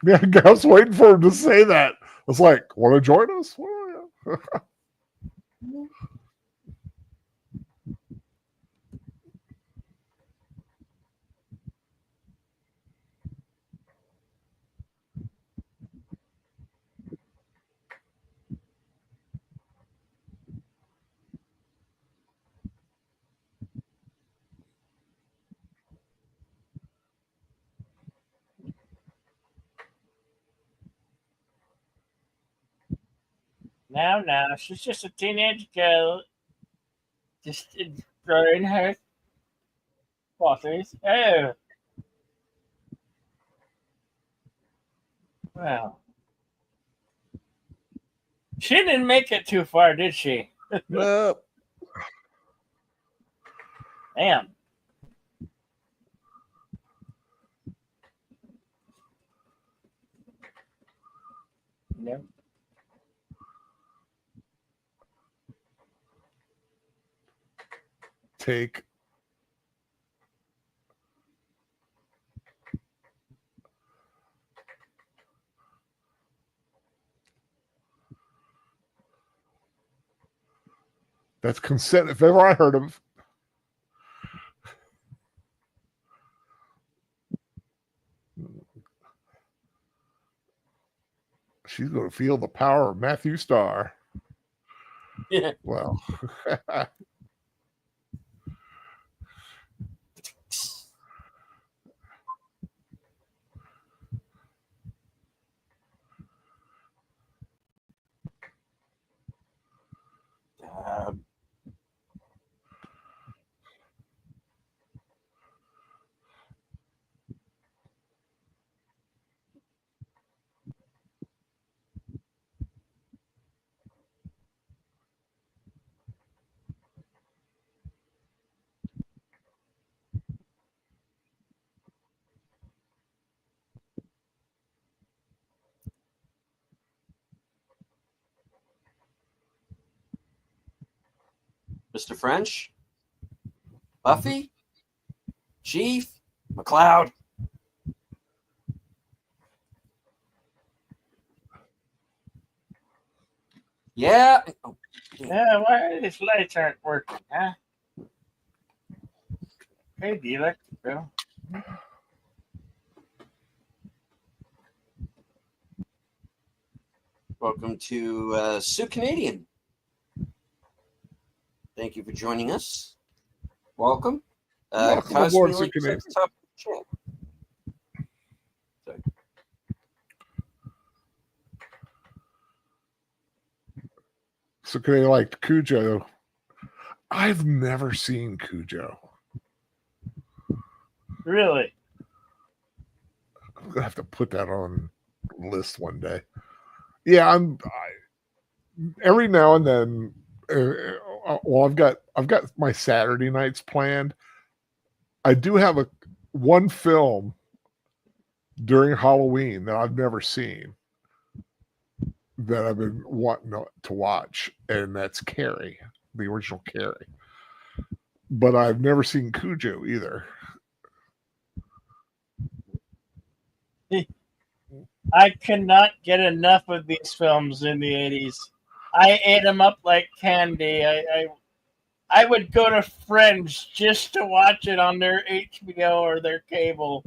Yeah, I was waiting for him to say that. I was like, want to join us? No, she's just a teenage girl. Just throwing her potteries. Oh, well. She didn't make it too far, did she? No. Damn. No. Take. That's consent, if ever I heard of. She's going to feel the power of Matthew Starr. Yeah. Well. Mr. French, Buffy, Chief, McCloud. Yeah. Oh, Yeah, why these lights aren't working, huh? Hey, do you like the film? welcome to Sioux Canadian. Thank you for joining us. Welcome. Welcome aboard, Cosby Sioux Canadian. Top Channel. Sorry. So they liked Cujo. I've never seen Cujo. Really? I'm gonna have to put that on the list one day. Yeah, every now and then. Well, I've got my Saturday nights planned. I do have one film during Halloween that I've never seen that I've been wanting to watch, and that's Carrie, the original Carrie. But I've never seen Cujo either. I cannot get enough of these films in the 80s. I ate them up like candy. I would go to friends just to watch it on their HBO or their cable.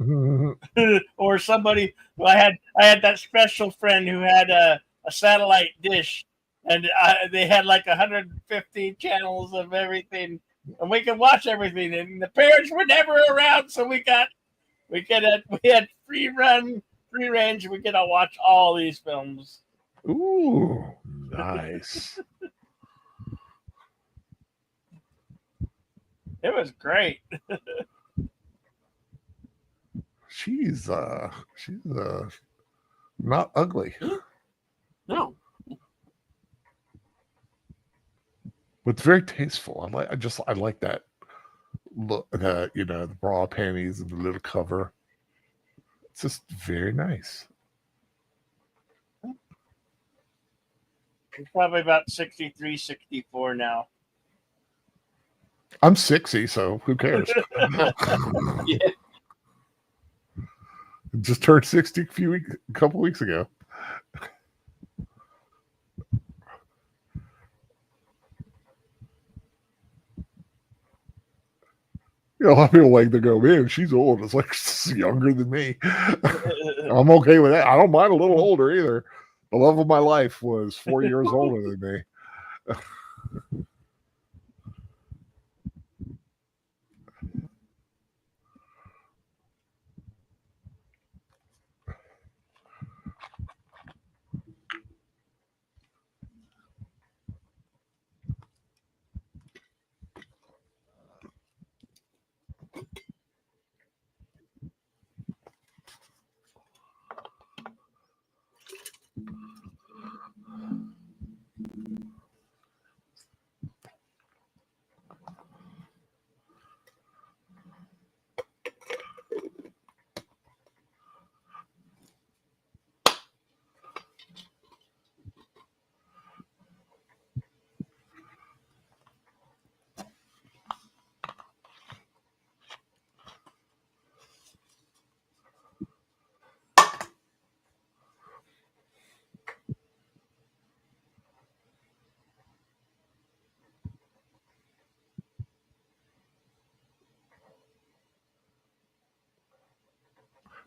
Or somebody. Well, I had that special friend who had a satellite dish, and they had like 150 channels of everything, and we could watch everything. And the parents were never around, so we had free range. We could watch all these films. Ooh, nice. It was great. She's not ugly. No. But it's very tasteful. I like that look, the bra panties and the little cover. It's just very nice. He's probably about 63, 64 now. I'm 60, so who cares? Yeah. Just turned 60 a couple weeks ago. You know, a lot of people like to go, man, she's old. It's like she's younger than me. I'm okay with that. I don't mind a little older either. The love of my life was 4 years older than me.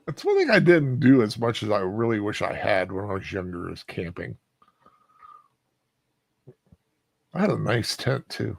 That's one thing I didn't do as much as I really wish I had when I was younger is camping. I had a nice tent too.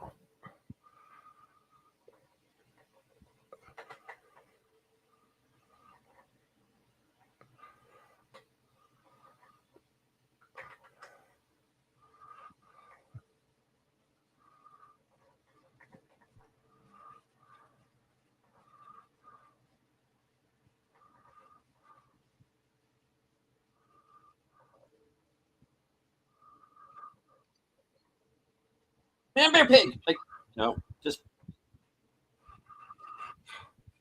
Man, bear, pig. Like, no, just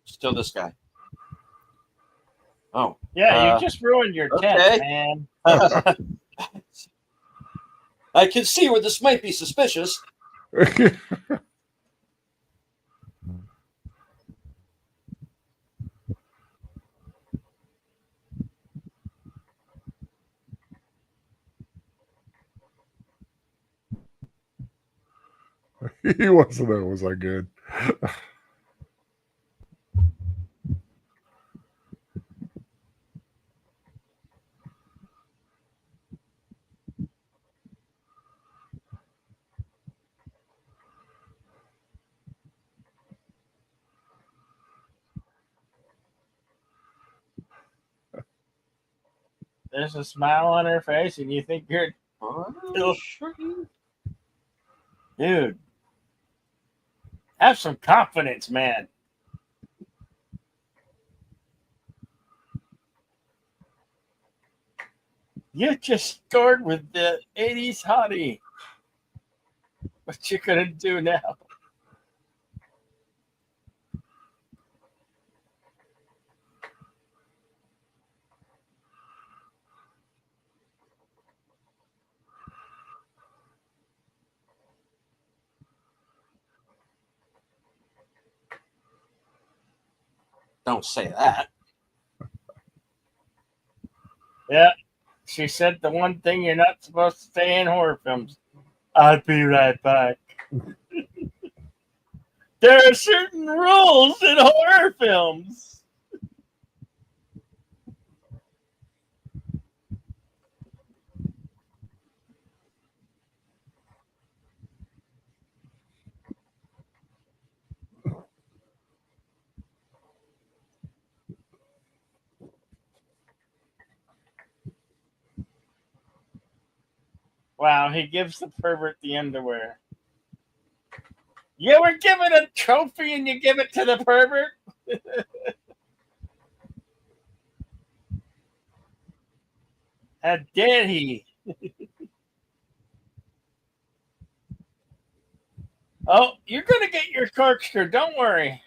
still this guy. Oh, yeah, you just ruined your tent, man. I can see where this might be suspicious. He wants to know, was I good? There's a smile on her face, and you think you're dude. Have some confidence, man. You just scored with the 80s hottie. What you gonna do now? Don't say that. Yeah, she said the one thing you're not supposed to say in horror films. I'll be right back. There are certain rules in horror films. Wow, he gives the pervert the underwear. You were given a trophy and you give it to the pervert? How dare he? Oh, you're going to get your corkscrew. Don't worry.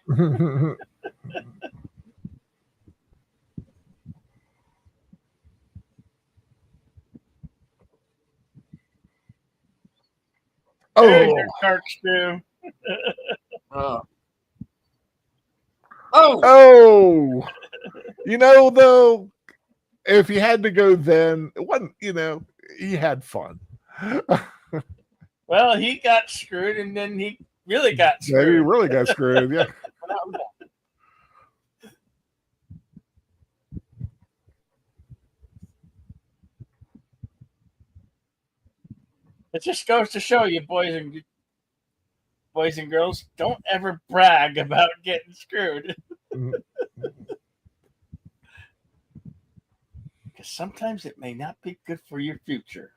There's your corkscrew. Oh. Oh! Though, if he had to go then, it wasn't, he had fun. Well, he got screwed, and then he really got Yeah, he screwed. really got screwed, yeah. It just goes to show you, boys and girls, don't ever brag about getting screwed. Because sometimes it may not be good for your future.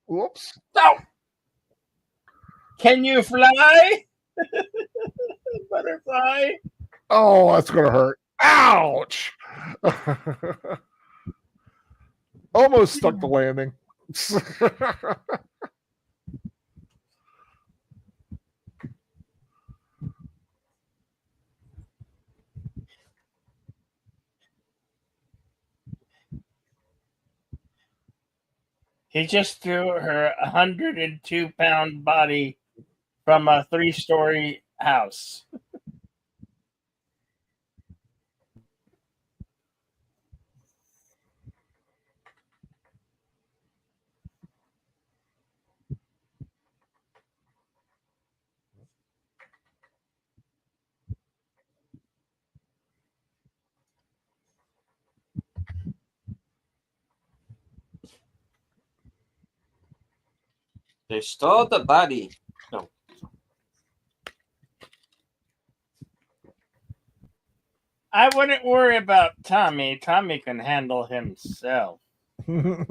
Whoops. Oh! Can you fly? Butterfly? Oh, that's going to hurt. Ouch! Almost stuck the landing. He just threw her 102-pound body from a 3-story house. They stole the body. No. I wouldn't worry about Tommy. Tommy can handle himself. I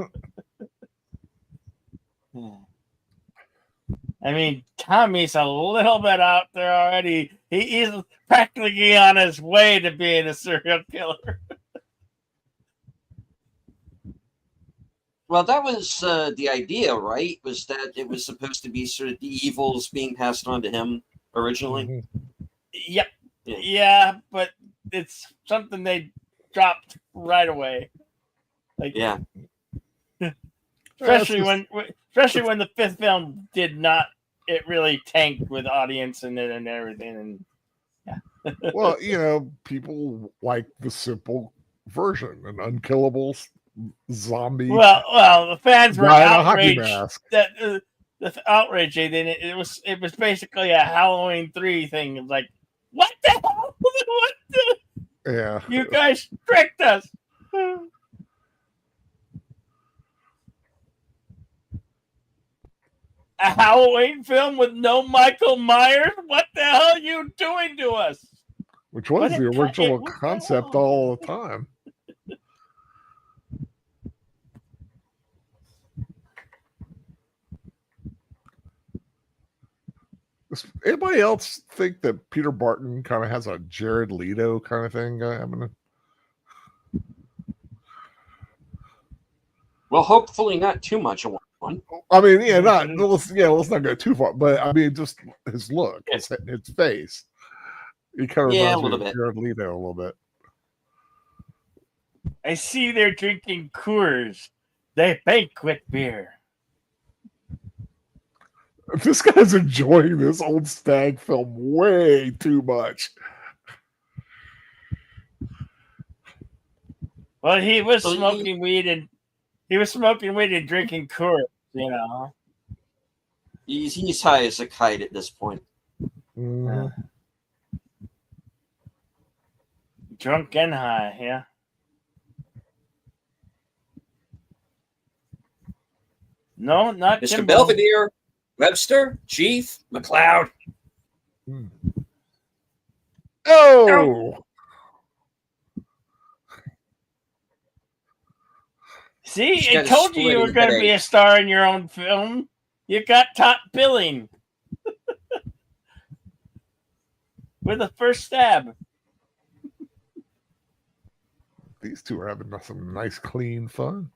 mean, Tommy's a little bit out there already. He's practically on his way to being a serial killer. Well, that was the idea, right? Was that it was supposed to be sort of the evils being passed on to him originally? Yep. Yeah, but it's something they dropped right away. Like, yeah. Especially when the 5th film did not. It really tanked with audience and everything, and yeah. Well, people like the simple version, an unkillable zombie. Well, the fans were outraged that the outrage. It was basically a Halloween 3 thing. It was like, what the hell? What the? Yeah, you guys tricked us. A Halloween film with no Michael Myers? What the hell are you doing to us? Which was the original concept all the time. Does anybody else think that Peter Barton kind of has a Jared Leto kind of thing happening? Well, hopefully not too much of one. I mean, let's not go too far, but I mean, just his look, his face. He kind of reminds me of Jared Leto a little bit. I see they're drinking Coors. They banquet beer. This guy's enjoying this old stag film way too much. Well, he was smoking weed and drinking Coors, He's high as a kite at this point. Mm-hmm. Drunk and high, yeah. No, not Mr. Kimbo. Belvedere, Webster, Chief, McLeod. Oh! See, I told you were going to be a star in your own film. You got top billing with the first stab. These two are having some nice, clean fun.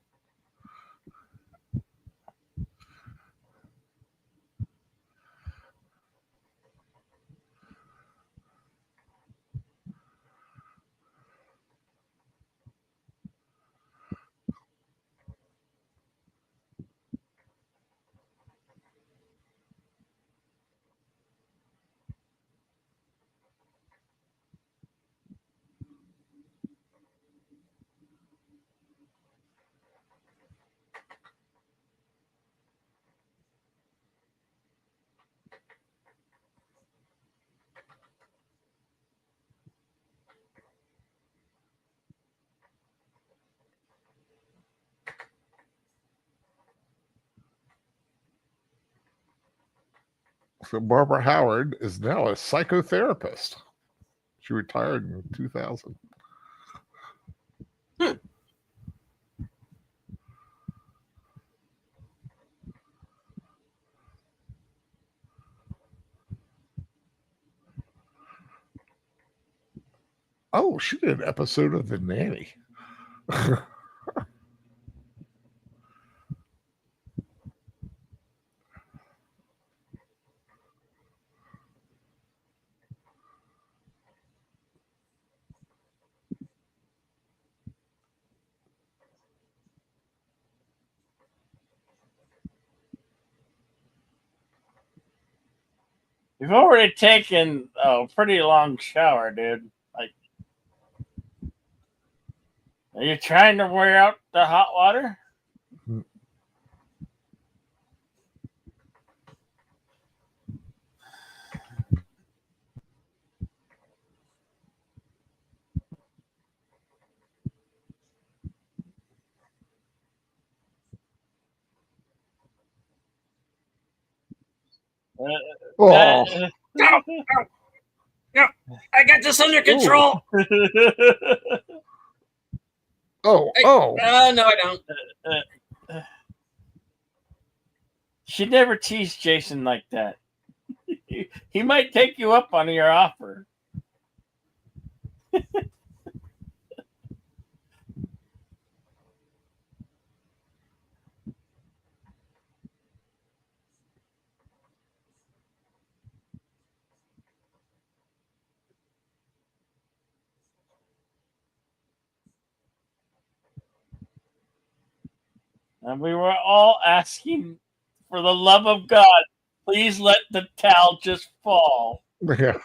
So Barbara Howard is now a psychotherapist. She retired in 2000. Oh, she did an episode of The Nanny. You've already taken a pretty long shower, dude. Like, are you trying to wear out the hot water? Oh, No, I got this under control. oh. No, I don't. She never teased Jason like that. He might take you up on your offer. And we were all asking, for the love of God, please let the towel just fall. Yeah.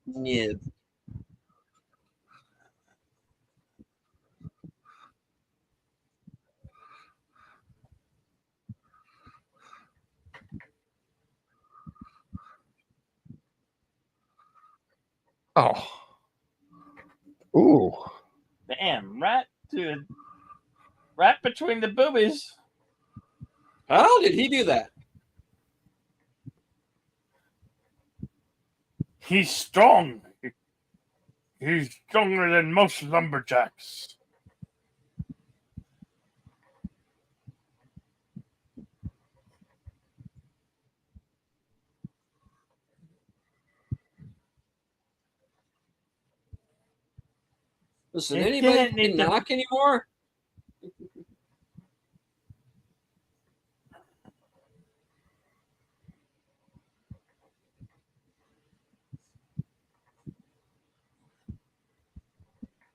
Yeah. Oh. Ooh. Damn, right between the boobies. How did he do that? He's strong. He's stronger than most lumberjacks. Listen, It anybody didn't need can to- knock anymore?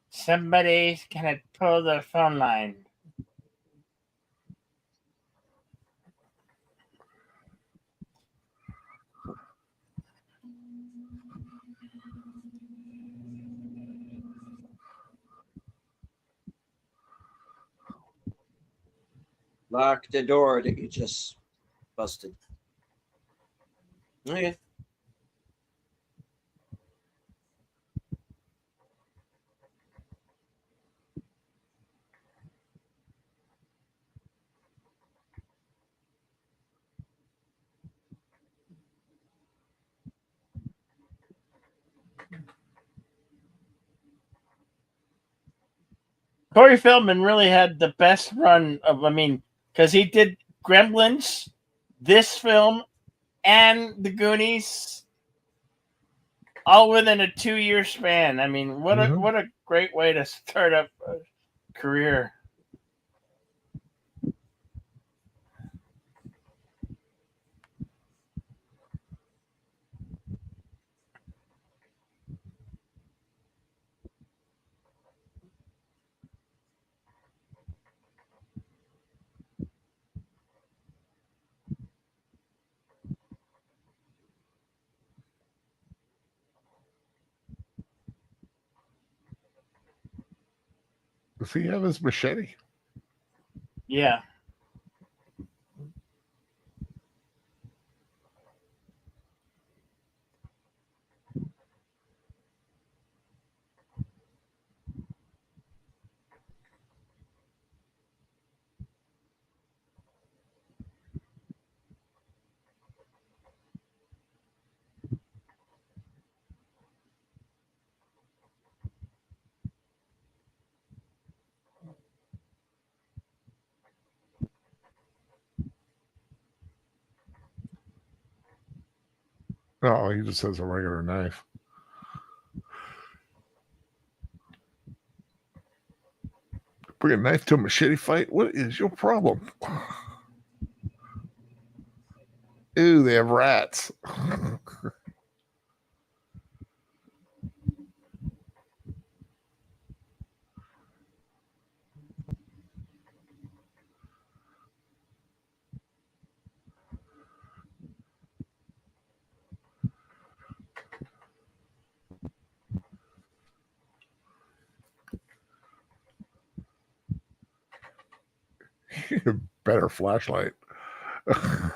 Somebody's gonna pull the phone line. Lock the door that you just busted. Okay. Corey Feldman really had the best run of, because he did Gremlins, this film, and The Goonies, all within a 2-year span. What a great way to start up a career. Does he have his machete? Yeah. No, he just has a regular knife. Bring a knife to a machete fight? What is your problem? Ooh, they have rats. Better flashlight. I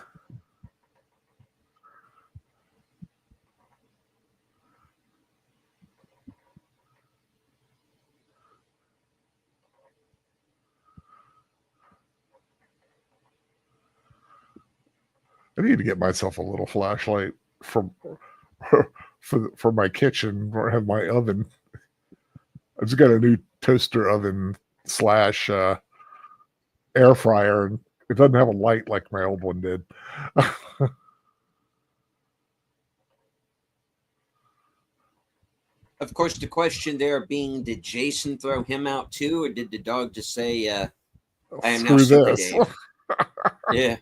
need to get myself a little flashlight for my kitchen where I have my oven. I just got a new toaster oven / air fryer, and it doesn't have a light like my old one did. Of course, the question there being, did Jason throw him out too, or did the dog just say, I am now Screw Super this. Dave? Yeah.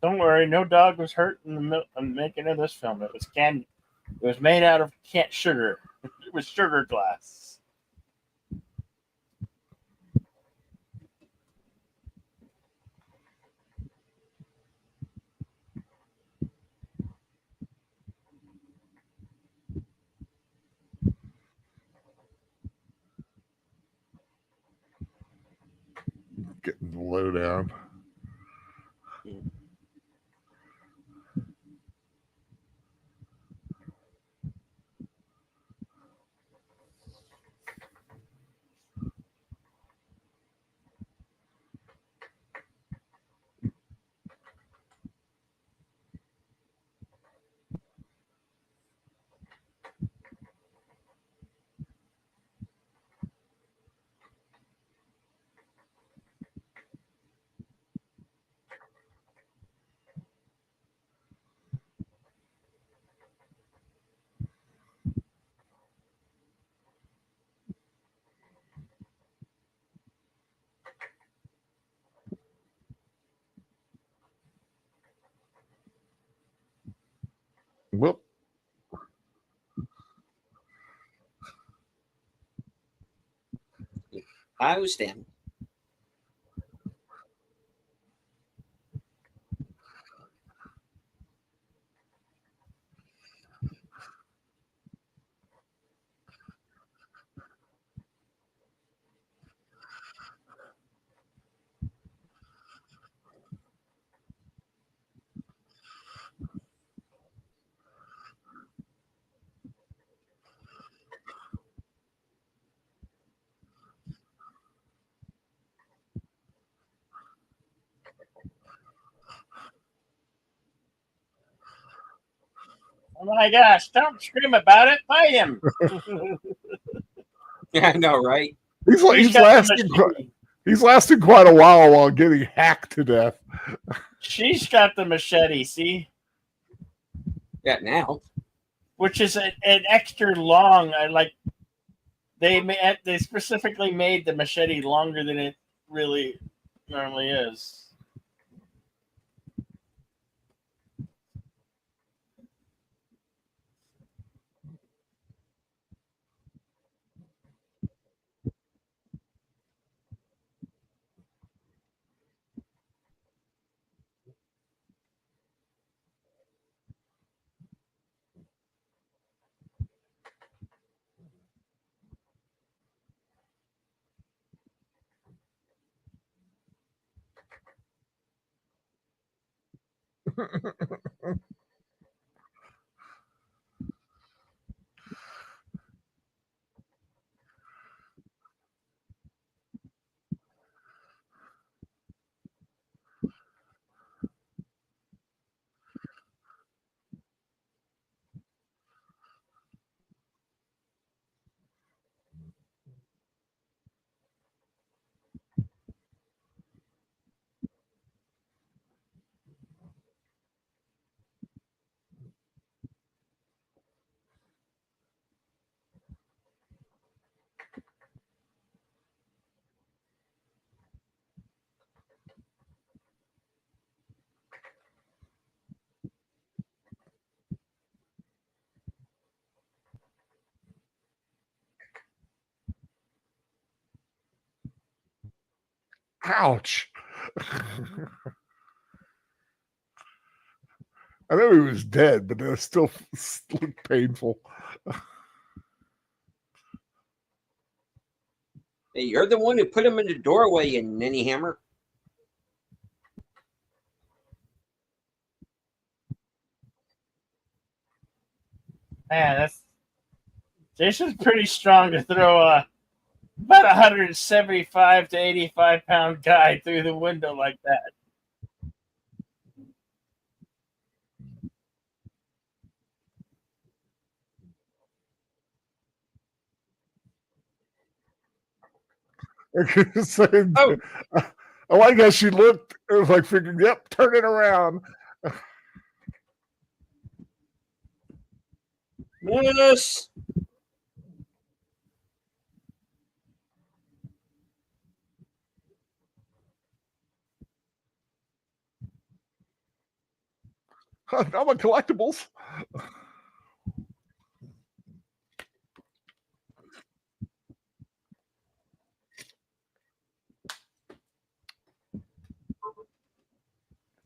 Don't worry, no dog was hurt in the making of this film. It was candy. It was made out of sugar. It was sugar glass. Getting the lowdown. Whoop. I was damned. Oh my gosh, don't scream about it. Fight him. Yeah, I know, right? He's lasting quite a while getting hacked to death. She's got the machete, see? Yeah, now. Which is an extra long. They specifically made the machete longer than it really normally is. Ouch. I know he was dead, but it still looked painful. Hey, you're the one who put him in the doorway, you ninny hammer. Man, Jason's pretty strong to throw about 175 to 85-pound guy through the window like that. Oh. I like how she looked. It was like figuring, yep, turn it around. Yes. I'm a collectibles.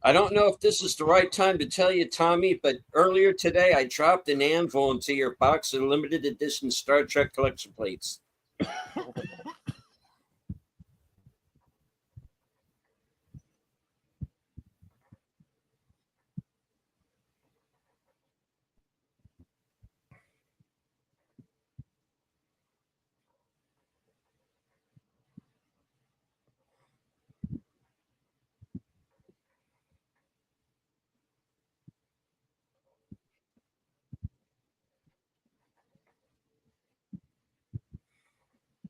I don't know if this is the right time to tell you, Tommy, but earlier today I dropped an anvil into your box of limited edition Star Trek collection plates.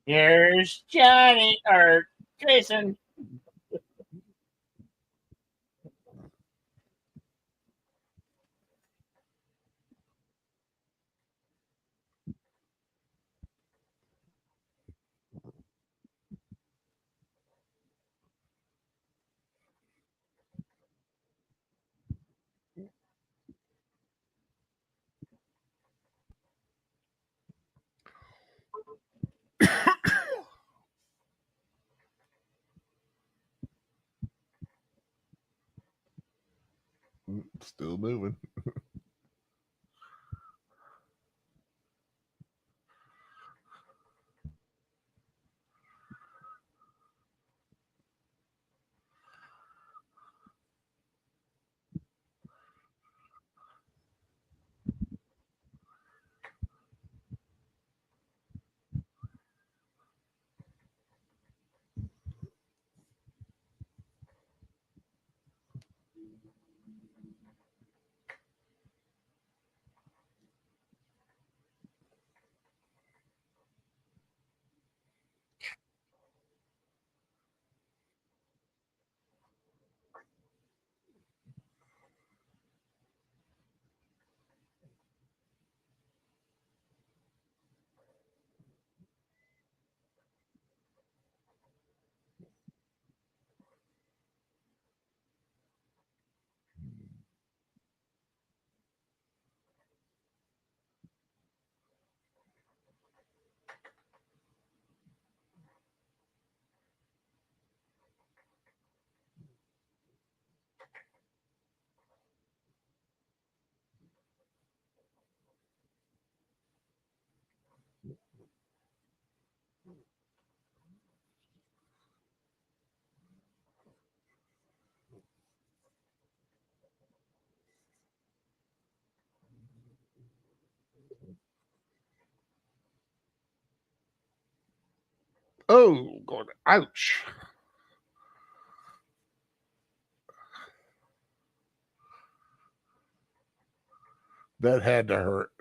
Here's Johnny or Jason. Still moving. Oh, God. Ouch. That had to hurt.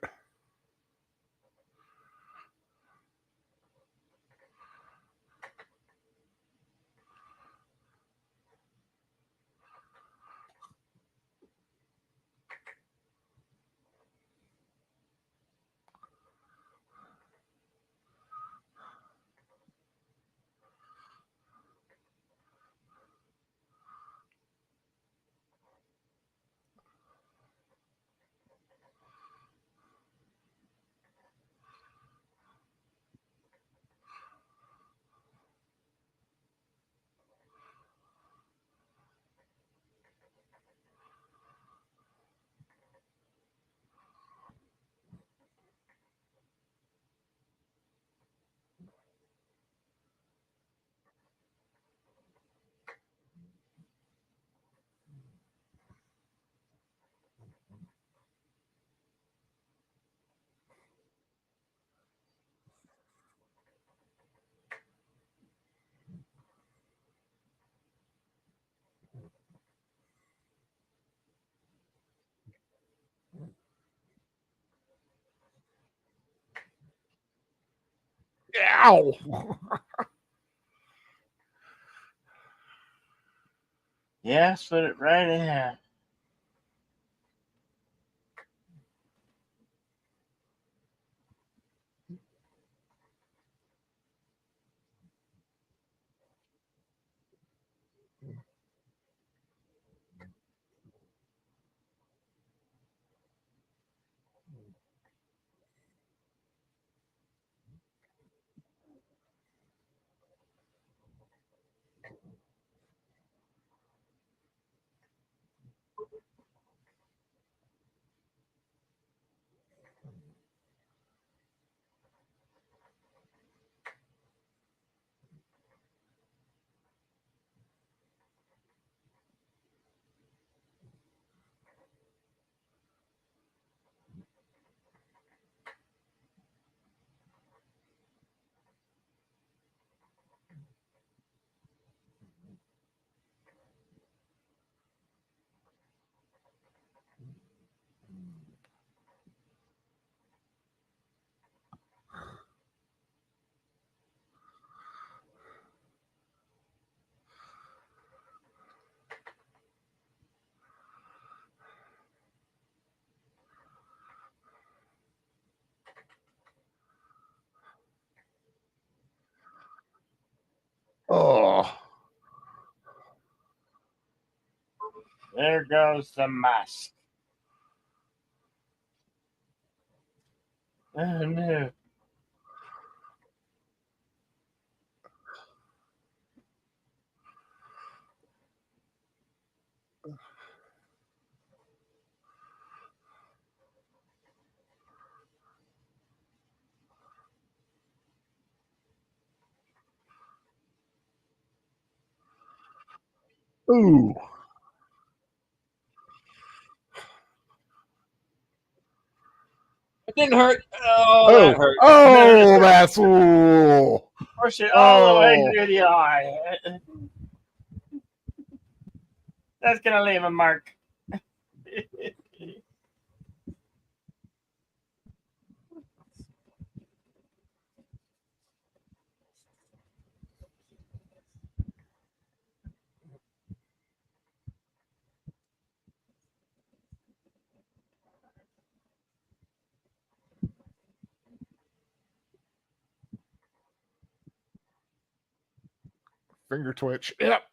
Ow! Yes, put it right in. Oh. There goes the mask. Oh no. Ooh. It didn't hurt. Oh, that hurt. Oh, that's ooh. Push it all the way Oh. through the eye. That's gonna leave a mark. Finger twitch. Yep.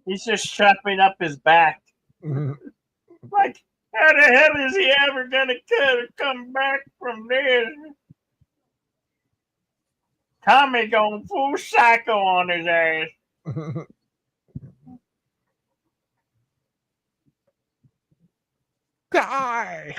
He's just strapping up his back. Like, how the hell is he ever gonna come back from this? Tommy going full psycho on his ass. Die.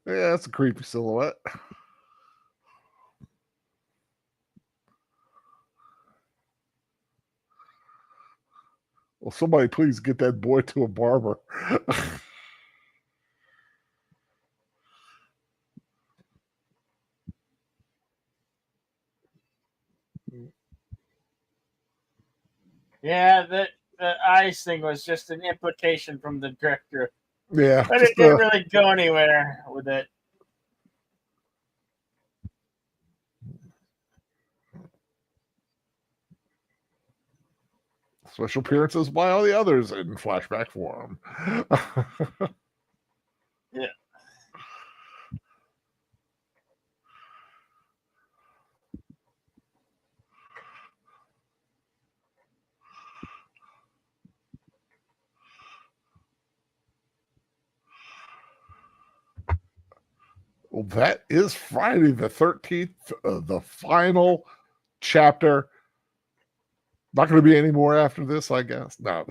Yeah, that's a creepy silhouette. Well, somebody please get that boy to a barber. Yeah, the eyes thing was just an implication from the director, Yeah, but it didn't really go anywhere with it. special appearances by all the others in flashback form. Yeah. Well, that is Friday the 13th, the final chapter. Not going to be any more after this, I guess. No.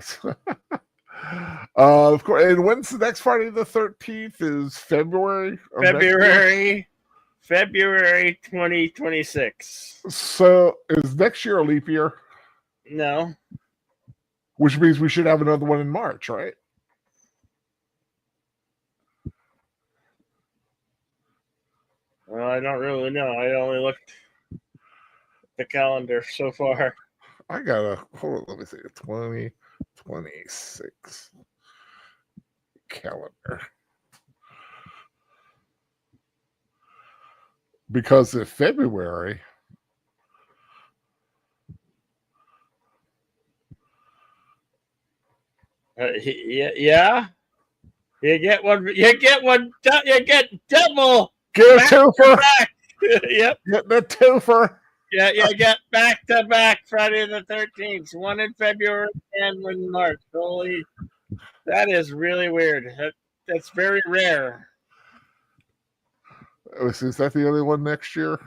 Of course. And when's the next Friday the 13th? Is February? February 2026. So is next year a leap year? No. Which means we should have another one in March, right? Well, I don't really know. I only looked at the calendar so far. I gotta hold on, let me see. 2026 calendar. Because in February, yeah. You get one. You get double. get a twofer. Yep. Get the twofer. Yeah, you get back to back Friday the 13th. One in February and one in March. Holy, that is really weird. That's very rare. Is that the only one next year?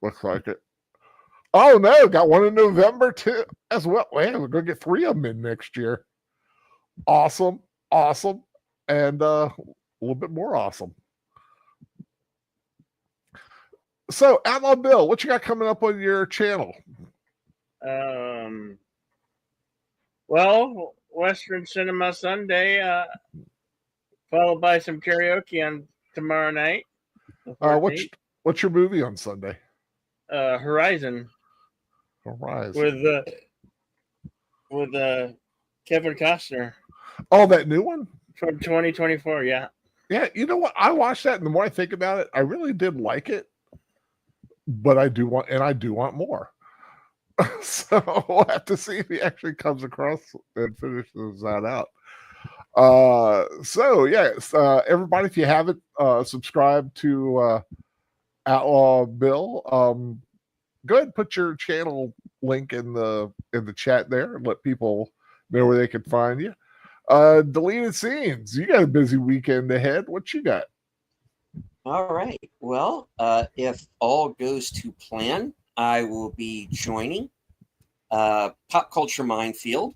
Looks like it. Oh no, got one in November too as well. Man, we're gonna get 3 of them in next year. Awesome, and a little bit more awesome. So, Outlaw Bill, what you got coming up on your channel? Well, Western Cinema Sunday, followed by some karaoke on tomorrow night. What's your movie on Sunday? Horizon. Horizon. With Kevin Costner. Oh, that new one? From 2024, yeah. Yeah, you know what? I watched that, and the more I think about it, I really did like it. But I do want more. So we'll have to see if he actually comes across and finishes that out. So yes, everybody, if you haven't subscribed to Outlaw Bill, go ahead and put your channel link in the chat there and let people know where they can find you. Deleted scenes. You got a busy weekend ahead. What you got? All right. Well, if all goes to plan, I will be joining Pop Culture Minefield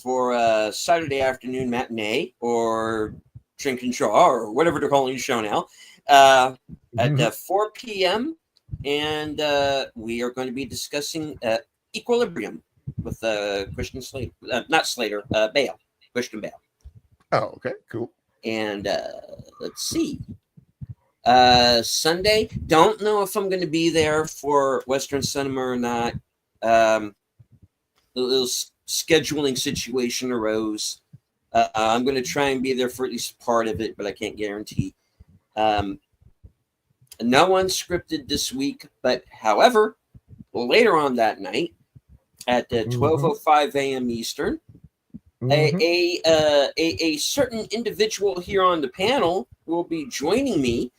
for a Saturday afternoon matinee or drink and draw or whatever they're calling the show now at 4 p.m. And we are going to be discussing Equilibrium with Christian Slater, not Slater, Bale, Christian Bale. Oh, okay, cool. And let's see. Sunday, don't know if I'm going to be there for Western Cinema or not. A little scheduling situation arose. I'm going to try and be there for at least part of it, but I can't guarantee. No unscripted this week, but however, later on that night at 12:05 a.m. Eastern, a certain individual here on the panel will be joining me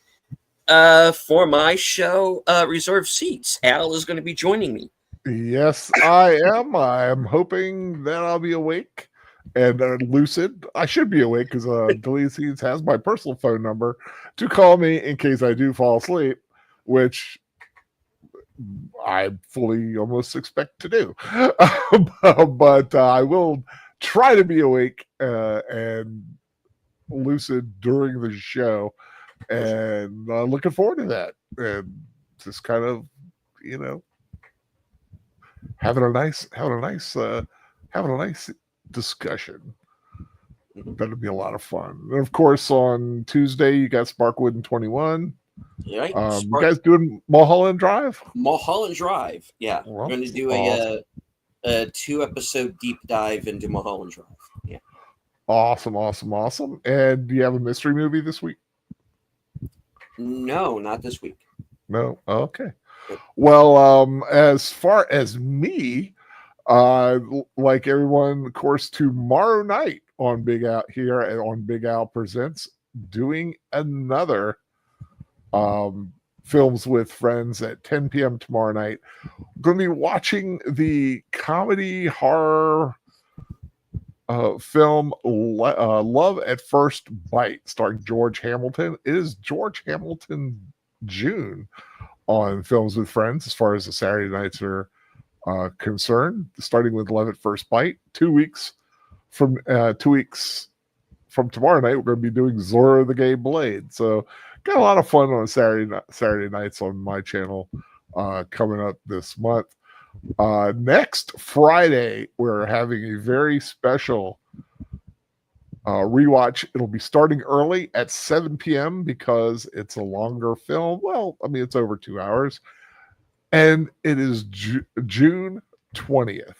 for my show, Reserved Seats. Al is going to be joining me. Yes, I am. I'm hoping that I'll be awake and lucid. I should be awake because Deleted Scenes has my personal phone number to call me in case I do fall asleep, which I fully almost expect to do. But I will try to be awake and lucid during the show. And looking forward to that, and just kind of, having a nice discussion. That'll be a lot of fun. And of course, on Tuesday you got Sparkwood and 21. Yeah, you guys doing Mulholland Drive? Mulholland Drive, yeah. Well, we're going to do awesome. a 2-episode deep dive into Mulholland Drive. Yeah. Awesome. And do you have a mystery movie this week? No, not this week. No? Okay. Well, as far as me, like everyone, of course, tomorrow night on Big Al here and on Big Al Presents, doing another Films with Friends at 10 p.m. tomorrow night. Going to be watching the comedy horror film Love at First Bite, starring George Hamilton. It is George Hamilton June on Films with Friends as far as the Saturday nights are concerned, starting with Love at First Bite. 2 weeks from tomorrow night, we're going to be doing Zorro the Gay Blade. So got a lot of fun on Saturday nights on my channel coming up this month. Next Friday, we're having a very special rewatch. It'll be starting early at 7 p.m. because it's a longer film. Well, I mean, it's over 2 hours. And it is June 20th.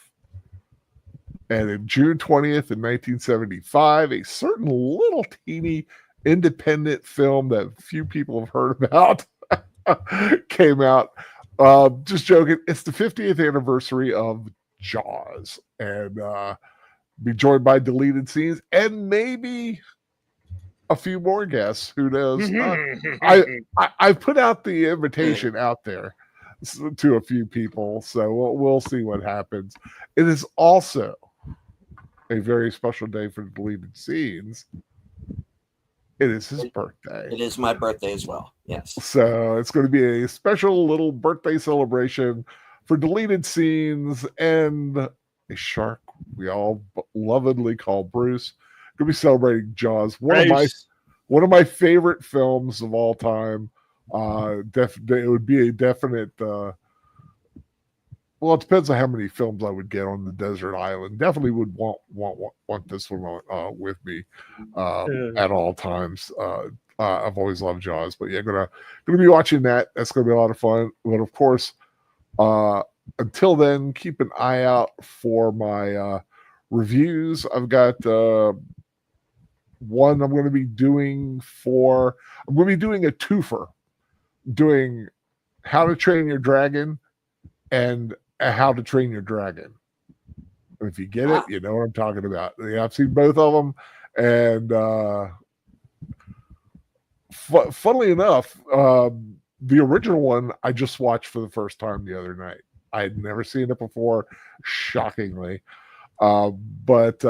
And in June 20th in 1975, a certain little teeny independent film that few people have heard about came out. Just joking. It's the 50th anniversary of Jaws. And be joined by deleted scenes and maybe a few more guests. Who knows? I've put out the invitation out there to a few people, so we'll see what happens. It is also a very special day for deleted scenes. It is his birthday. It is my birthday as well. Yes. So it's going to be a special little birthday celebration for deleted scenes and a shark we all lovingly call Bruce. Going to be celebrating Jaws. One of my favorite films of all time. It would be a definite. Well, it depends on how many films I would get on the desert island. Definitely would want this one with me at all times. I've always loved Jaws, but yeah, gonna be watching that. That's gonna be a lot of fun. But of course, until then, keep an eye out for my reviews. I've got one I'm going to be doing a twofer, doing How to Train Your Dragon and How to Train Your Dragon. If you get it, you know what I'm talking about. Yeah, I've seen both of them, and funnily enough, the original one I just watched for the first time the other night. I had never seen it before, shockingly, but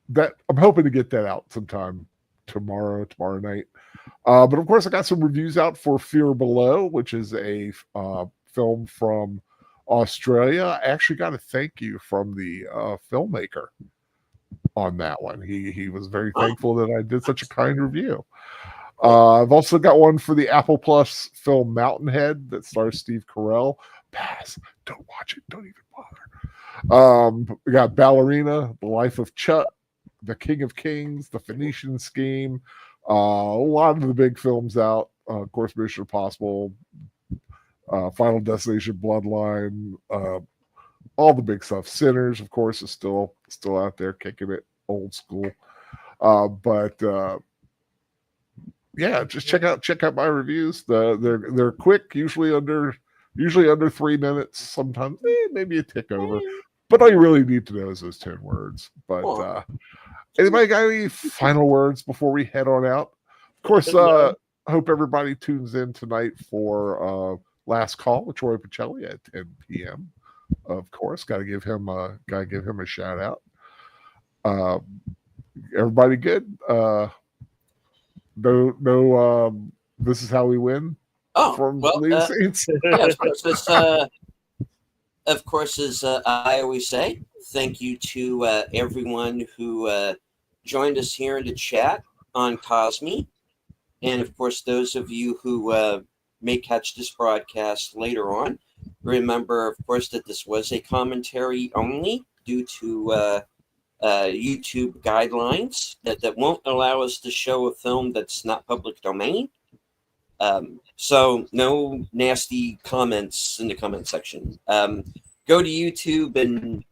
that I'm hoping to get that out sometime tomorrow night. But of course, I got some reviews out for Fear Below, which is a film from Australia. I actually got a thank you from the filmmaker on that one. He was very thankful that I did such a kind review. I've also got one for the Apple Plus film Mountainhead that stars Steve Carell. Pass. Don't watch it. Don't even bother. We got Ballerina, The Life of Chuck, The King of Kings, The Phoenician Scheme. A lot of the big films out. Of course, Mission Impossible, Final Destination, Bloodline, all the big stuff. Sinners, of course, is still out there kicking it, old school. But yeah, just check out my reviews. They're quick, usually under 3 minutes. Sometimes maybe a tick over. But all you really need to know is those 10 words. But anybody got any final words before we head on out? Of course, I hope everybody tunes in tonight for Last Call with Troy Pacelli at 10 p.m. Of course, got to give him a shout out. Everybody good? No. This is how we win. From Saints. Yeah, of course, as I always say, thank you to everyone who joined us here in the chat on Cosme, and of course, those of you who may catch this broadcast later on. Remember, of course, that this was a commentary only due to YouTube guidelines that won't allow us to show a film that's not public domain. So no nasty comments in the comment section. Go to YouTube and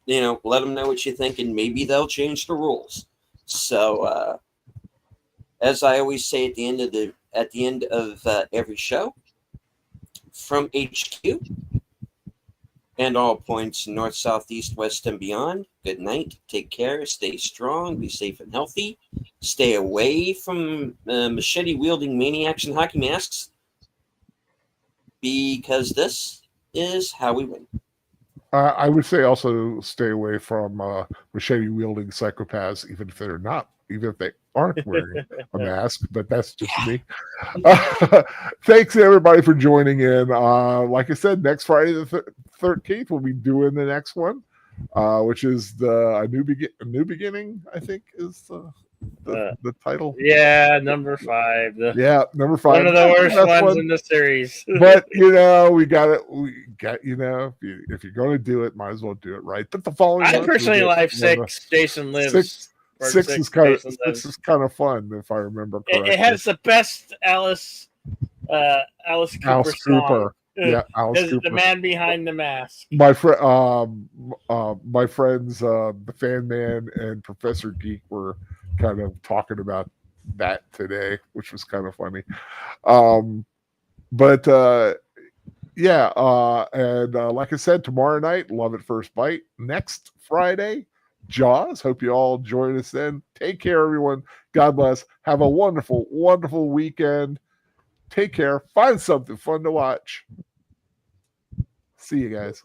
let them know what you think, and maybe they'll change the rules. So, as I always say at the end of every show, from HQ and all points north, south, east, west, and beyond, good night. Take care. Stay strong. Be safe and healthy. Stay away from machete-wielding maniacs and hockey masks, because this is how we win. I would say also stay away from machete-wielding psychopaths, even if they aren't wearing a mask, but that's just me. Thanks everybody for joining in. Like I said, next Friday the 13th, we'll be doing the next one, which is a new beginning, I think is the title. Yeah, number 5. Number 5. One of the worst ones in the series. But we got it. If you're going to do it, might as well do it right. But the following, I personally like 6. Jason Lives. Six is kind of fun, if I remember correctly. It has the best Alice Cooper song. Yeah, Alice Cooper, the man behind the mask. My friends, the Fan Man and Professor Geek were kind of talking about that today, which was kind of funny. And like I said, tomorrow night, Love at First Bite. Next Friday, Jaws. Hope you all join us then. Take care, everyone. God bless. Have a wonderful, wonderful weekend. Take care. Find something fun to watch. See you guys.